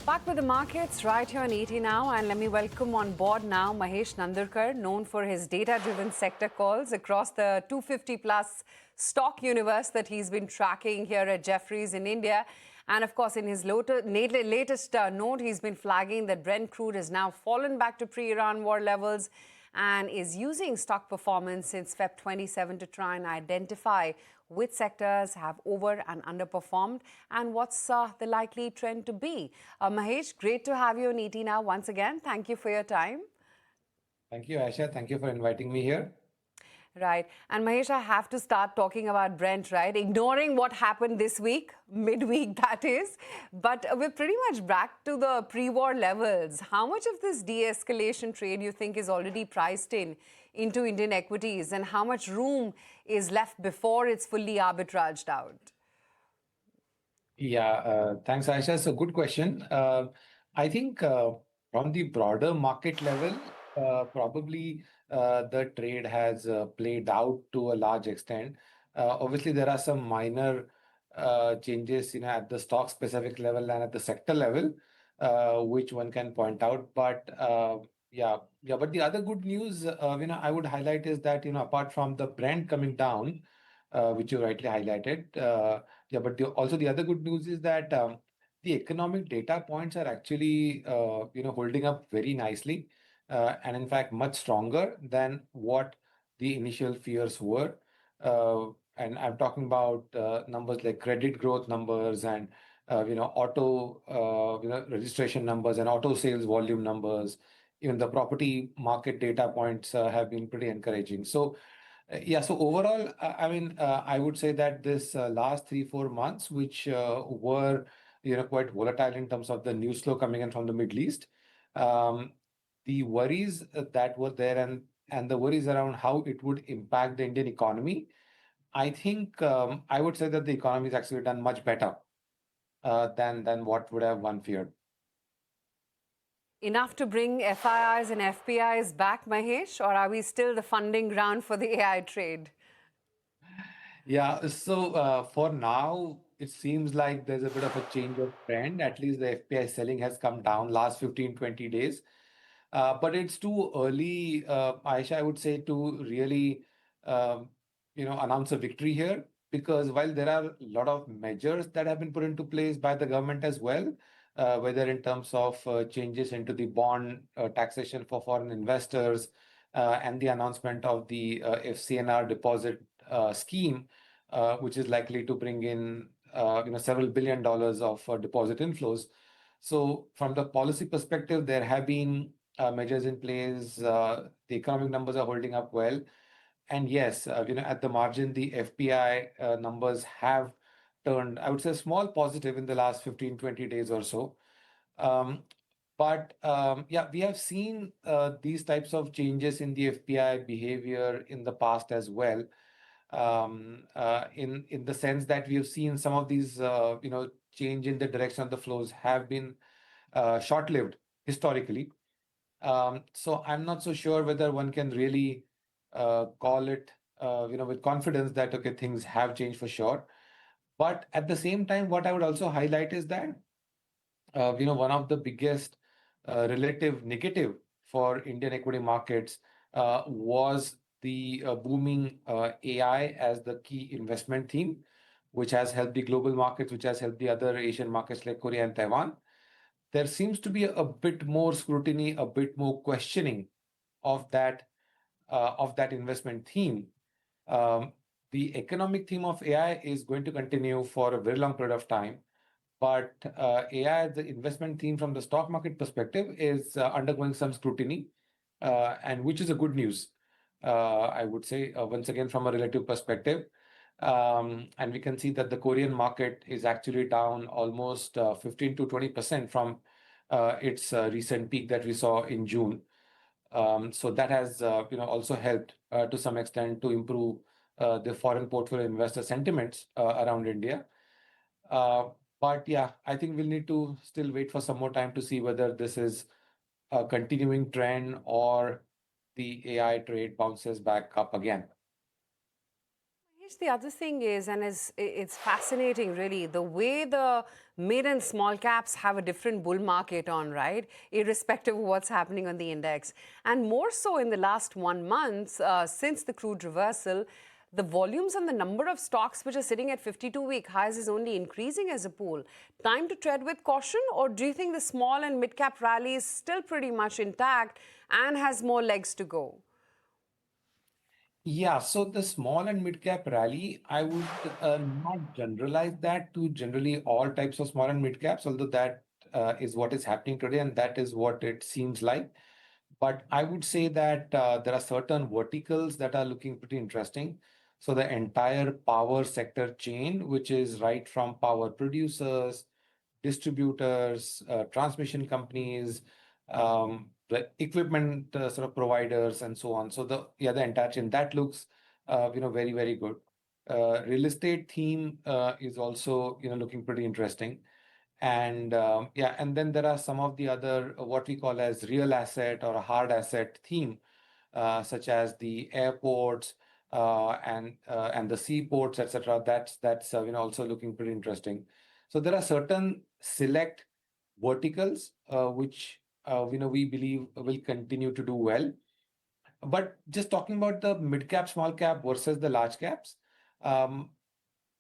Back with the markets right here on ET Now, and let me welcome on board now Mahesh Nandurkar, known for his data-driven sector calls across the 250-plus stock universe that he's been tracking here at Jefferies in India. And of course, in his latest note, he's been flagging that Brent crude has now fallen back to pre-Iran war levels and is using stock performance since Feb 27 to try and identify which sectors have over and underperformed and what's the likely trend to be. Mahesh, great to have you on ET Now once again. Thank you for your time. Thank you, Aisha. Thank you for inviting me here. Right. And Mahesh, I have to start talking about Brent, right? Ignoring what happened this week, midweek that is. But we're pretty much back to the pre-war levels. How much of this de-escalation trade you think is already priced into Indian equities? And how much room is left before it's fully arbitraged out? Yeah, thanks, Aisha. It's a good question. I think from the broader market level, probably the trade has played out to a large extent. Obviously, there are some minor changes, at the stock specific level and at the sector level, which one can point out. But But the other good news, I would highlight is that, apart from the Brent coming down, which you rightly highlighted, but also the other good news is that the economic data points are actually, holding up very nicely, and in fact much stronger than what the initial fears were. And I'm talking about numbers like credit growth numbers and auto registration numbers and auto sales volume numbers. Even the property market data points have been pretty encouraging. So so overall, I would say that this last 3-4 months, which were quite volatile in terms of the news flow coming in from the Middle East, the worries that were there and the worries around how it would impact the Indian economy, I think I would say that the economy has actually done much better than what would have one feared. Enough to bring FIIs and FPIs back, Mahesh, or are we still the funding ground for the AI trade? Yeah, so for now, it seems like there's a bit of a change of trend. At least the FPI selling has come down last 15-20 days. But it's too early, Aisha, I would say, to really, announce a victory here. Because while there are a lot of measures that have been put into place by the government as well, whether in terms of changes into the bond taxation for foreign investors and the announcement of the FCNR deposit scheme, which is likely to bring in several $billion of deposit inflows. So from the policy perspective, there have been measures in place. The economic numbers are holding up well. And yes, at the margin, the FPI numbers have turned, I would say, small positive in the last 15-20 days or so. We have seen these types of changes in the FPI behavior in the past as well. In the sense that we have seen some of these, change in the direction of the flows have been short-lived historically. So I'm not so sure whether one can really call it, with confidence that, okay, things have changed for sure. But at the same time, what I would also highlight is that, one of the biggest relative negative for Indian equity markets was the booming AI as the key investment theme, which has helped the global markets, which has helped the other Asian markets like Korea and Taiwan. There seems to be a bit more scrutiny, a bit more questioning of that investment theme. The economic theme of AI is going to continue for a very long period of time, but AI, the investment theme from the stock market perspective, is undergoing some scrutiny, and which is a good news. I would say once again from a relative perspective. And we can see that the Korean market is actually down almost 15 to 20% from its recent peak that we saw in June. So that has also helped to some extent to improve the foreign portfolio investor sentiments around India. But yeah, I think we'll need to still wait for some more time to see whether this is a continuing trend or the AI trade bounces back up again. The other thing is, and it's fascinating really, the way the mid and small caps have a different bull market on, right? Irrespective of what's happening on the index. And more so in the last 1 month, since the crude reversal, the volumes and the number of stocks which are sitting at 52-week highs is only increasing as a pool. Time to tread with caution, or do you think the small and mid cap rally is still pretty much intact and has more legs to go? Yeah, so the small and mid cap rally, I would not generalize that to generally all types of small and mid caps, although that is what is happening today and that is what it seems like. But I would say that there are certain verticals that are looking pretty interesting. So the entire power sector chain, which is right from power producers, distributors, transmission companies, the equipment sort of providers, and so on. So the entire chain that looks very, very good. Real estate theme is also looking pretty interesting. And and then there are some of the other what we call as real asset or a hard asset theme, such as the airports and the seaports, etc. That's also looking pretty interesting. So there are certain select verticals which we believe will continue to do well. But just talking about the mid cap, small cap versus the large caps, um,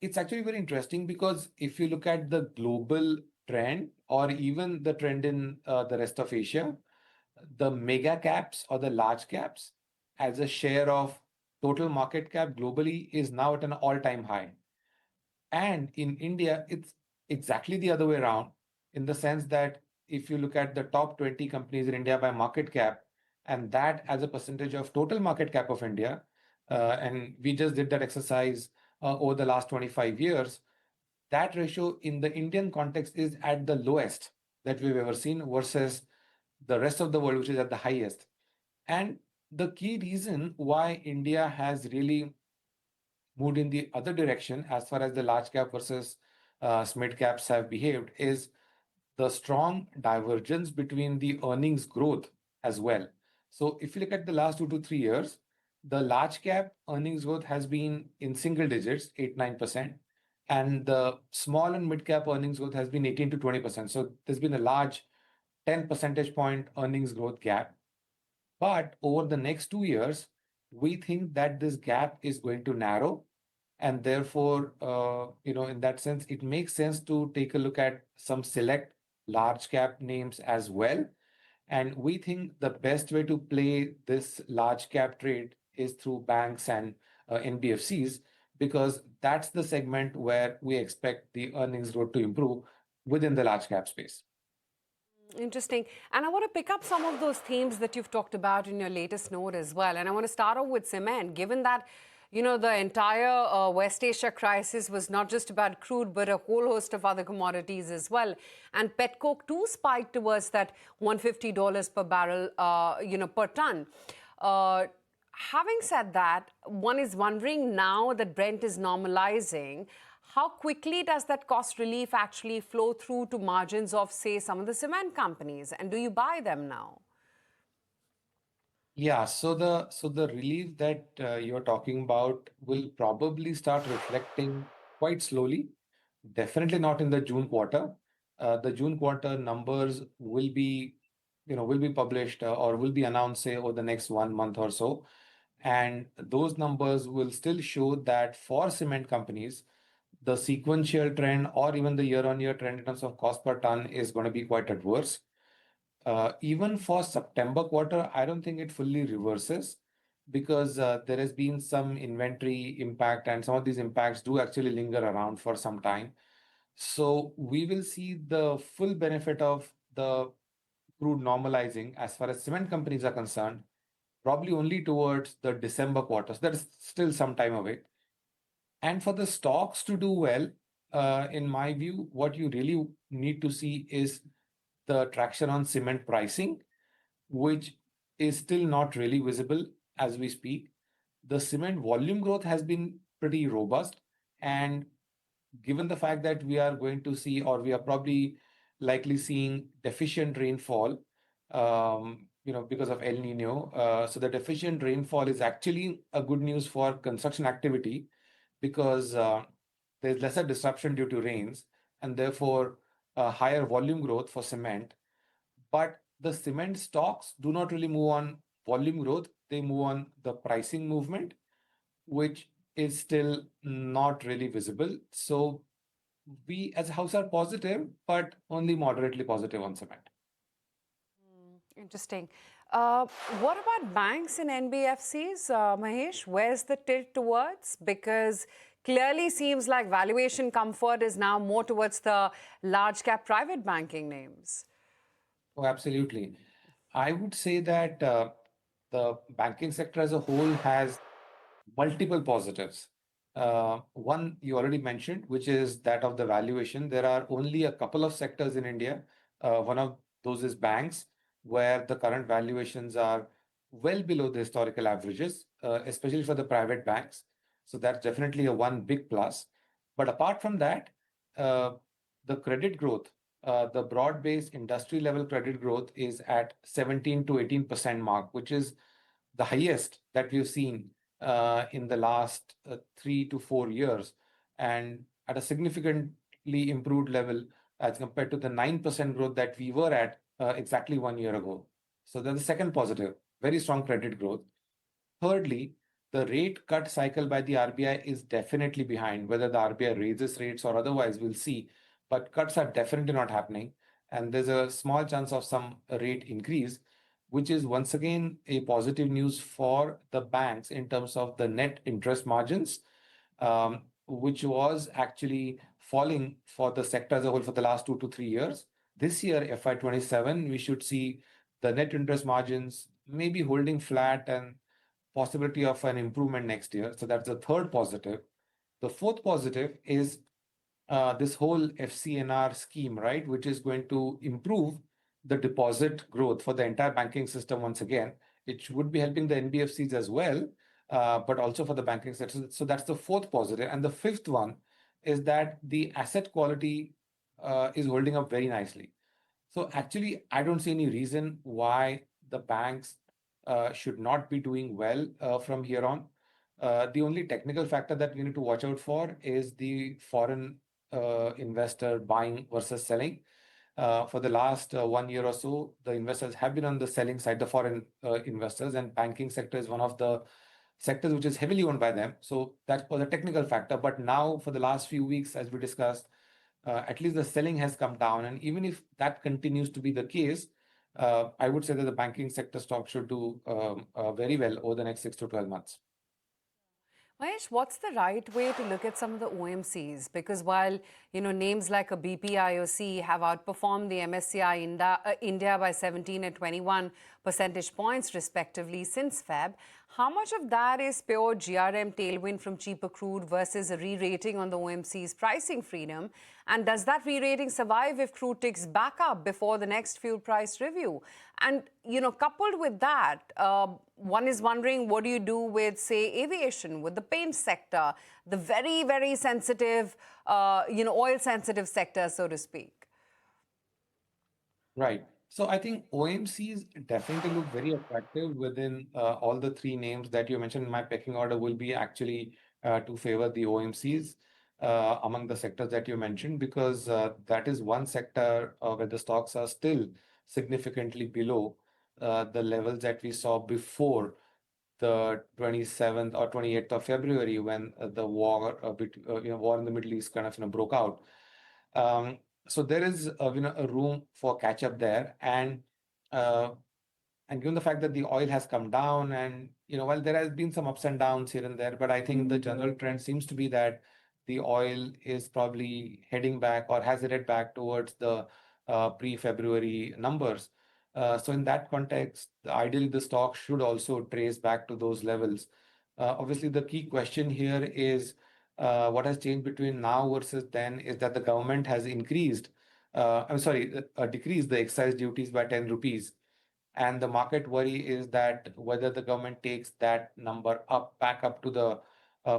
it's actually very interesting because if you look at the global trend or even the trend in the rest of Asia, the mega caps or the large caps as a share of total market cap globally is now at an all-time high. And in India, it's exactly the other way around, in the sense that if you look at the top 20 companies in India by market cap, and that as a percentage of total market cap of India, and we just did that exercise over the last 25 years, that ratio in the Indian context is at the lowest that we've ever seen versus the rest of the world, which is at the highest. And the key reason why India has really moved in the other direction as far as the large cap versus mid caps have behaved is the strong divergence between the earnings growth as well. So if you look at the last 2 to 3 years, the large cap earnings growth has been in single digits, 8-9%, and the small and mid cap earnings growth has been 18 to 20%. So there's been a large 10 percentage point earnings growth gap. But over the next 2 years, we think that this gap is going to narrow. And therefore, in that sense, it makes sense to take a look at some select large cap names as well. And we think the best way to play this large cap trade is through banks and NBFCs, because that's the segment where we expect the earnings growth to improve within the large cap space. Interesting. And I want to pick up some of those themes that you've talked about in your latest note as well. And I want to start off with cement, given that, the entire West Asia crisis was not just about crude, but a whole host of other commodities as well. And petcoke too spiked towards that $150 per barrel, per ton. Having said that, one is wondering now that Brent is normalizing, how quickly does that cost relief actually flow through to margins of, say, some of the cement companies? And do you buy them now? Yeah, so the relief that you're talking about will probably start reflecting quite slowly. Definitely not in the June quarter. The June quarter numbers will be published or will be announced, say, over the next 1 month or so. And those numbers will still show that for cement companies, the sequential trend or even the year-on-year trend in terms of cost per ton is going to be quite adverse. Even for September quarter, I don't think it fully reverses because there has been some inventory impact, and some of these impacts do actually linger around for some time. So we will see the full benefit of the crude normalizing as far as cement companies are concerned, probably only towards the December quarter. So that is still some time away. And for the stocks to do well, in my view, what you really need to see is the traction on cement pricing, which is still not really visible as we speak. The cement volume growth has been pretty robust. And given the fact that we are going to see, or we are probably likely seeing deficient rainfall, because of El Nino. So the deficient rainfall is actually a good news for construction activity because there's lesser disruption due to rains and therefore higher volume growth for cement. But the cement stocks do not really move on volume growth, they move on the pricing movement, which is still not really visible. So we as a house are positive, but only moderately positive on cement. Interesting. What about banks and NBFCs, Mahesh? Where's the tilt towards? Because clearly seems like valuation comfort is now more towards the large cap private banking names. Oh, absolutely. I would say that the banking sector as a whole has multiple positives. One you already mentioned, which is that of the valuation. There are only a couple of sectors in India. One of those is banks, where the current valuations are well below the historical averages, especially for the private banks. So that's definitely a one big plus. But apart from that, uh, the credit growth, the broad-based industry level credit growth is at 17 to 18% mark, which is the highest that we've seen in the last 3 to 4 years, and at a significantly improved level as compared to the 9% growth that we were at exactly 1 year ago. So that's the second positive, very strong credit growth. Thirdly, the rate cut cycle by the RBI is definitely behind. Whether the RBI raises rates or otherwise, we'll see. But cuts are definitely not happening. And there's a small chance of some rate increase, which is once again a positive news for the banks in terms of the net interest margins, which was actually falling for the sector as a whole for the last 2 to 3 years. This year, FY27, we should see the net interest margins maybe holding flat and possibility of an improvement next year. So that's the third positive. The fourth positive is this whole FCNR scheme, right, which is going to improve the deposit growth for the entire banking system once again. It would be helping the NBFCs as well, but also for the banking sector. So that's the fourth positive. And the fifth one is that the asset quality is holding up very nicely. So actually, I don't see any reason why the banks should not be doing well from here on. The only technical factor that we need to watch out for is the foreign investor buying versus selling. For the last 1 year or so, the investors have been on the selling side, the foreign investors, and banking sector is one of the sectors which is heavily owned by them. So that was a technical factor. But now, for the last few weeks, as we discussed, at least the selling has come down. And even if that continues to be the case, I would say that the banking sector stock should do very well over the next 6 to 12 months. Mahesh, what's the right way to look at some of the OMCs? Because while names like a BPIOC have outperformed the MSCI India by 17 and 21 percentage points respectively since Feb, how much of that is pure GRM tailwind from cheaper crude versus a re-rating on the OMC's pricing freedom? And does that re-rating survive if crude ticks back up before the next fuel price review? And, coupled with that, one is wondering, what do you do with, say, aviation, with the paint sector, the very, very sensitive, oil-sensitive sector, so to speak? Right. So I think OMCs definitely look very attractive within all the three names that you mentioned. My pecking order will be actually to favor the OMCs among the sectors that you mentioned, because that is one sector where the stocks are still significantly below the levels that we saw before the 27th or 28th of February, when the war in the Middle East kind of broke out. So there is a room for catch up there, and given the fact that the oil has come down, and while there has been some ups and downs here and there, but I think the general trend seems to be that the oil is probably heading back or has headed back towards the pre-February numbers. So in that context, ideally the stock should also trace back to those levels. Obviously, the key question here is what has changed between now versus then is that the government has decreased the excise duties by 10 rupees. And the market worry is that whether the government takes that number back up to the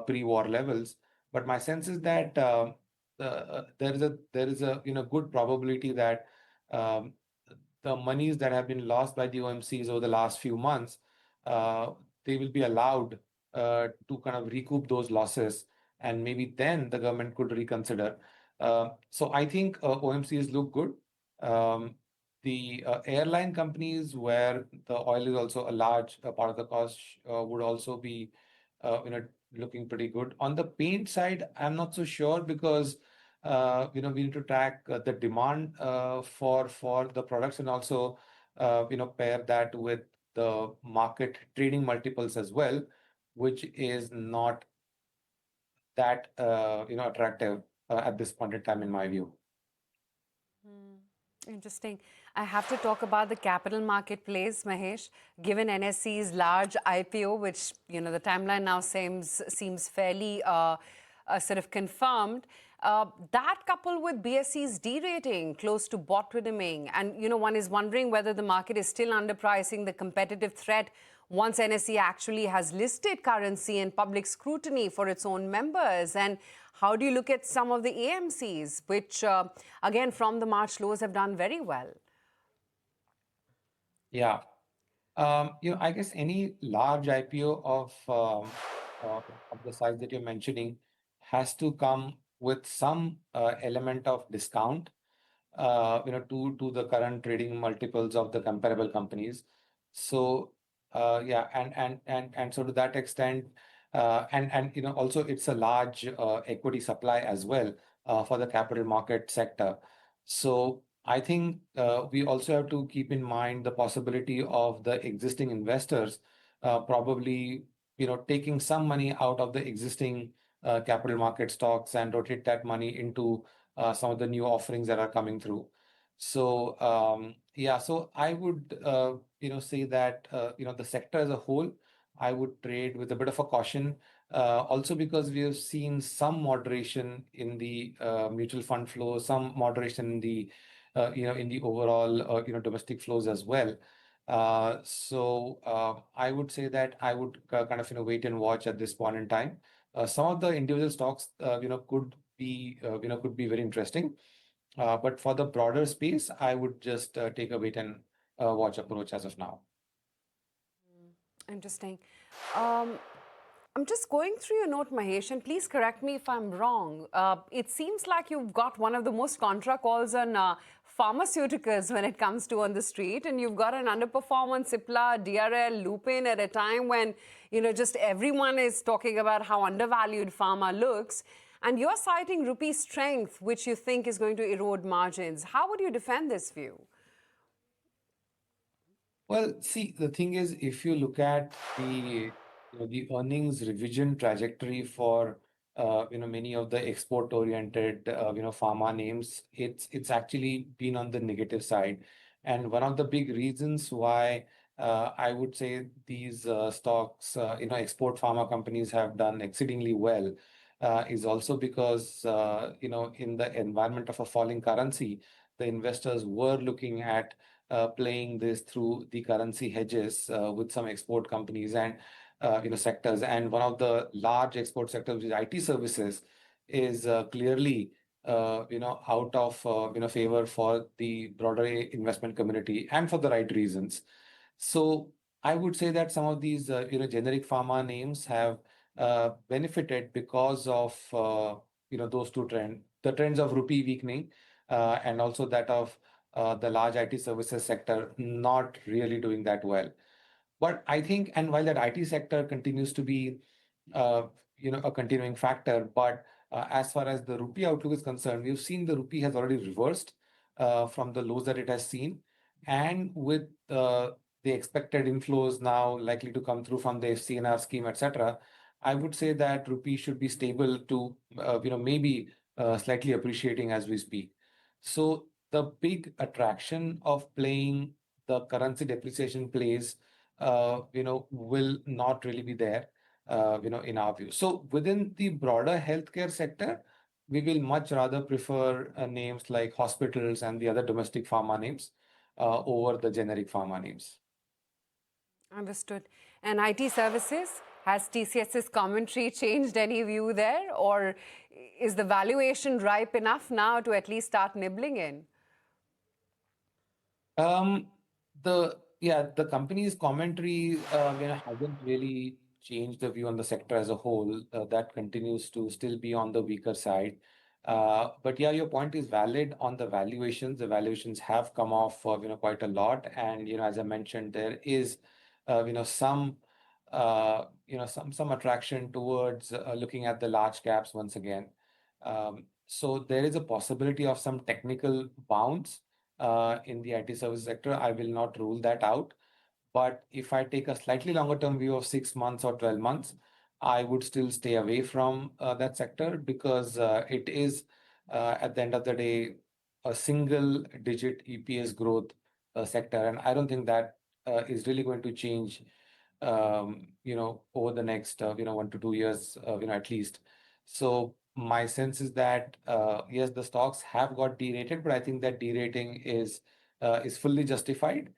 pre-war levels. But my sense is that there is a good probability that um, the monies that have been lost by the OMCs over the last few months, uh, they will be allowed to kind of recoup those losses, and maybe then the government could reconsider. So I think OMCs look good. Um, the airline companies, where the oil is also a large part of the cost, would also be, looking pretty good. On the paint side, I'm not so sure because we need to track the demand for the products, and also pair that with the market trading multiples as well, which is not that attractive at this point in time, in my view. Interesting. I have to talk about the capital marketplace, Mahesh. Given NSE's large IPO, which the timeline now seems fairly sort of confirmed, that coupled with BSE's derating close to bottoming, and one is wondering whether the market is still underpricing the competitive threat once NSE actually has listed currency and public scrutiny for its own members. And how do you look at some of the AMCs, which, again, from the March lows have done very well? Yeah. I guess any large IPO of the size that you're mentioning has to come with some element of discount, to the current trading multiples of the comparable companies. So, yeah, and so to that extent, and also it's a large equity supply as well for the capital market sector. So I think we also have to keep in mind the possibility of the existing investors probably taking some money out of the existing capital market stocks and rotate that money into some of the new offerings that are coming through. So yeah, so I would say that the sector as a whole, I would trade with a bit of a caution. Also because we have seen some moderation in the mutual fund flow, some moderation in the in the overall domestic flows as well. So I would say that I would kind of wait and watch at this point in time. Some of the individual stocks could be very interesting. But for the broader space, I would just take a wait and watch approach as of now. Interesting. I'm just going through your note, Mahesh, and please correct me if I'm wrong. It seems like you've got one of the most contra calls on pharmaceuticals when it comes to on the street, and you've got an underperform on Cipla, DRL, Lupin at a time when, just everyone is talking about how undervalued pharma looks. And you're citing rupee strength, which you think is going to erode margins. How would you defend this view? Well, see, the thing is, if you look at the earnings revision trajectory for many of the export-oriented pharma names, it's actually been on the negative side. And one of the big reasons why I would say these stocks, export pharma companies have done exceedingly well is also because in the environment of a falling currency, the investors were looking at playing this through the currency hedges with some export companies and sectors. And one of the large export sectors, which is IT services, is clearly out of favor for the broader investment community and for the right reasons. So I would say that some of these generic pharma names have benefited because of those two trends, the trends of rupee weakening and also that of the large IT services sector not really doing that well. But I think, and while that IT sector continues to be, a continuing factor, but as far as the rupee outlook is concerned, we've seen the rupee has already reversed from the lows that it has seen, and with the expected inflows now likely to come through from the FCNR scheme, etc. I would say that rupee should be stable to, maybe slightly appreciating as we speak. So the big attraction of playing the currency depreciation plays, will not really be there. in our view. So within the broader healthcare sector, we will much rather prefer names like hospitals and the other domestic pharma names over the generic pharma names. Understood. And IT services, has TCS's commentary changed any view there, or is the valuation ripe enough now to at least start nibbling in? The company's commentary hasn't really changed the view on the sector as a whole. That continues to still be on the weaker side. But yeah, your point is valid on the valuations. The valuations have come off quite a lot, and as I mentioned, there is some some attraction towards looking at the large caps once again. So there is a possibility of some technical bounce in the IT service sector. I will not rule that out. But if I take a slightly longer term view of 6 months or 12 months, I would still stay away from that sector because it is, at the end of the day, a single digit EPS growth sector. And I don't think that is really going to change, over the next, 1 to 2 years, at least. So my sense is that, yes, the stocks have got derated, but I think that derating is fully justified.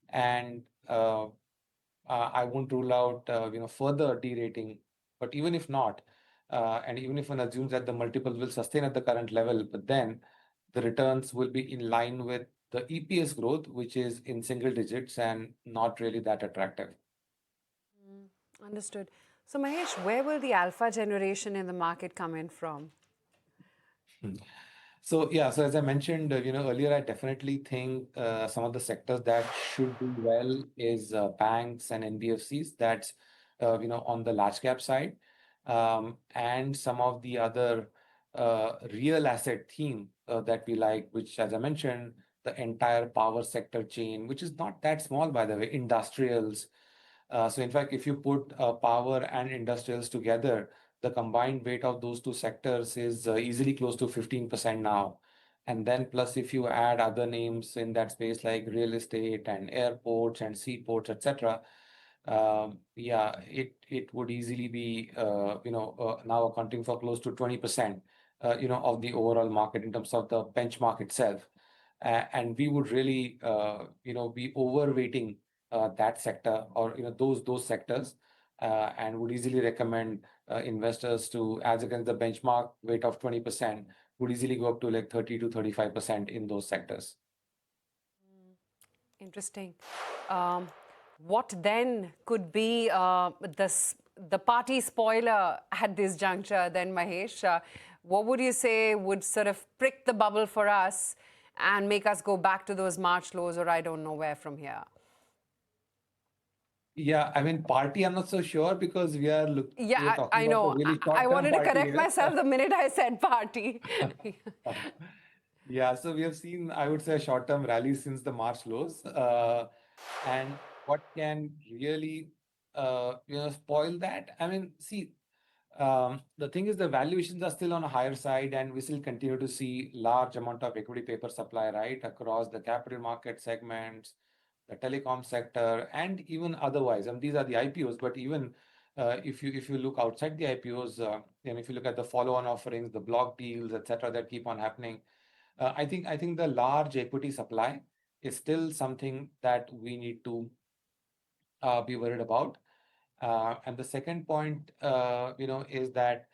And I won't rule out further derating. But even if not, and even if one assumes that the multiples will sustain at the current level, but then the returns will be in line with the EPS growth, which is in single digits and not really that attractive. Understood. So Mahesh, where will the alpha generation in the market come in from? So as I mentioned, earlier, I definitely think some of the sectors that should do well is banks and NBFCs. That's on the large cap side, and some of the other real asset theme that we like, which, as I mentioned, the entire power sector chain, which is not that small, by the way, industrials. So in fact, if you put power and industrials together, the combined weight of those two sectors is easily close to 15% now. And then plus if you add other names in that space like real estate and airports and seaports, etc., it would easily be now accounting for close to 20% of the overall market in terms of the benchmark itself. And we would really be overweighting that sector or those sectors, and would easily recommend investors to, as against the benchmark weight of 20%, would easily go up to like 30 to 35% in those sectors. Interesting. What then could be the party spoiler at this juncture then, Mahesh? What would you say would sort of prick the bubble for us and make us go back to those March lows, or I don't know where from here? Yeah, I mean, party, I'm not so sure because we are talking I about know. a really I short-term wanted to party correct here. myself the minute I said party. Yeah, so we have seen, I would say, a short-term rally since the March lows. And what can really, spoil that? I mean, see, the thing is the valuations are still on a higher side, and we still continue to see large amount of equity paper supply, right, across the capital market segments, the telecom sector, and even otherwise. And these are the IPOs, but even if you look outside the IPOs, and if you look at the follow-on offerings, the block deals, etc., that keep on happening, I think the large equity supply is still something that we need to be worried about. And the second point, is that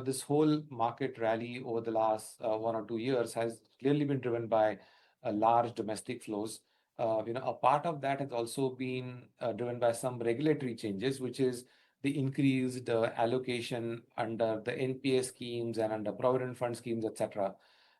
this whole market rally over the last 1 or 2 years has clearly been driven by large domestic flows. A part of that has also been driven by some regulatory changes, which is the increased allocation under the NPS schemes and under provident fund schemes, etc.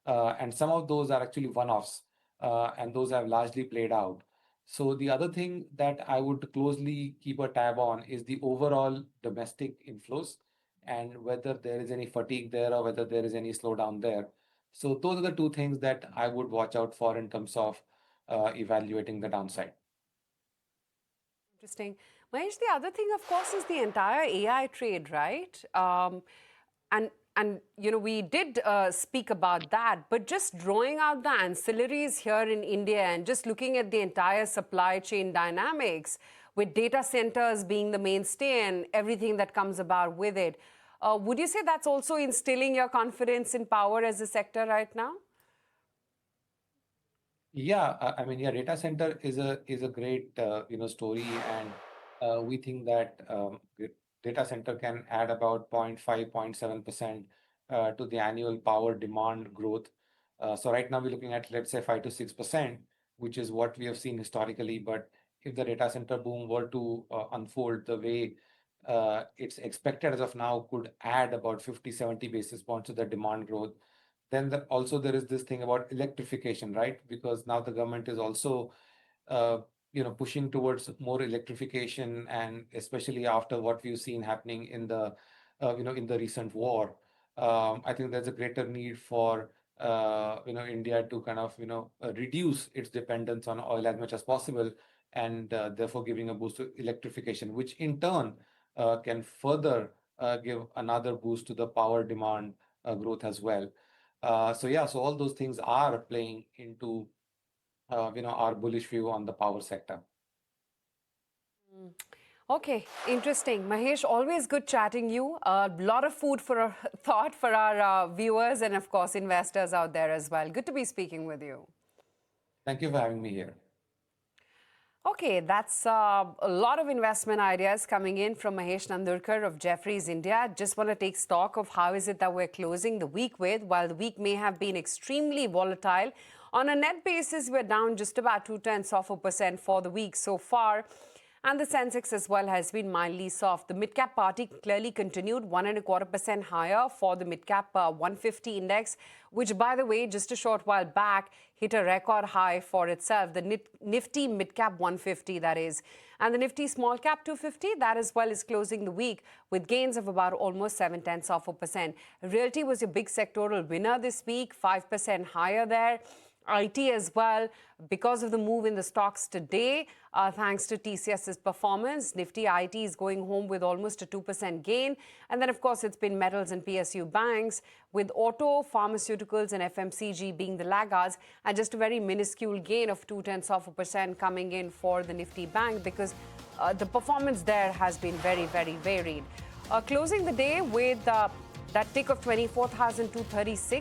And some of those are actually one-offs, and those have largely played out. So the other thing that I would closely keep a tab on is the overall domestic inflows and whether there is any fatigue there or whether there is any slowdown there. So those are the two things that I would watch out for in terms of evaluating the downside. Interesting. Mahesh, the other thing, of course, is the entire AI trade, right? And we did speak about that, but just drawing out the ancillaries here in India and just looking at the entire supply chain dynamics, with data centers being the mainstay and everything that comes about with it. Would you say that's also instilling your confidence in power as a sector right now? Yeah, I mean, yeah, data center is a great story, and we think that data center can add about 0.5, 0.7% to the annual power demand growth. So right now we're looking at, let's say, 5 to 6%, which is what we have seen historically. But if the data center boom were to unfold the way it's expected as of now, could add about 50, 70 basis points to the demand growth. Then also there is this thing about electrification, right? Because now the government is also, pushing towards more electrification, and especially after what we've seen happening in the, in the recent war, I think there's a greater need for, India to kind of, reduce its dependence on oil as much as possible, and therefore giving a boost to electrification, which in turn can further give another boost to the power demand growth as well. So all those things are playing into our bullish view on the power sector. Okay, interesting. Mahesh, always good chatting you. A lot of food for thought for our viewers and, of course, investors out there as well. Good to be speaking with you. Thank you for having me here. Okay, that's a lot of investment ideas coming in from Mahesh Nandurkar of Jefferies India. Just want to take stock of how is it that we're closing the week with. While the week may have been extremely volatile, on a net basis, we're down just about 0.2% for the week so far. And the sensex as well has been mildly soft. The mid-cap party clearly continued 1.25% higher for the mid-cap 150 index, which, by the way, just a short while back, hit a record high for itself. The Nifty mid-cap 150, that is. And the Nifty small-cap 250, that as well is closing the week with gains of about almost 0.7%. Realty was your big sectoral winner this week, 5% higher there. IT as well, because of the move in the stocks today, thanks to TCS's performance. Nifty IT is going home with almost a 2% gain. And then, of course, it's been metals and PSU banks, with auto, pharmaceuticals and FMCG being the laggards, and just a very minuscule gain of 0.2% coming in for the Nifty bank, because the performance there has been very, very varied. Closing the day with that tick of 24,236.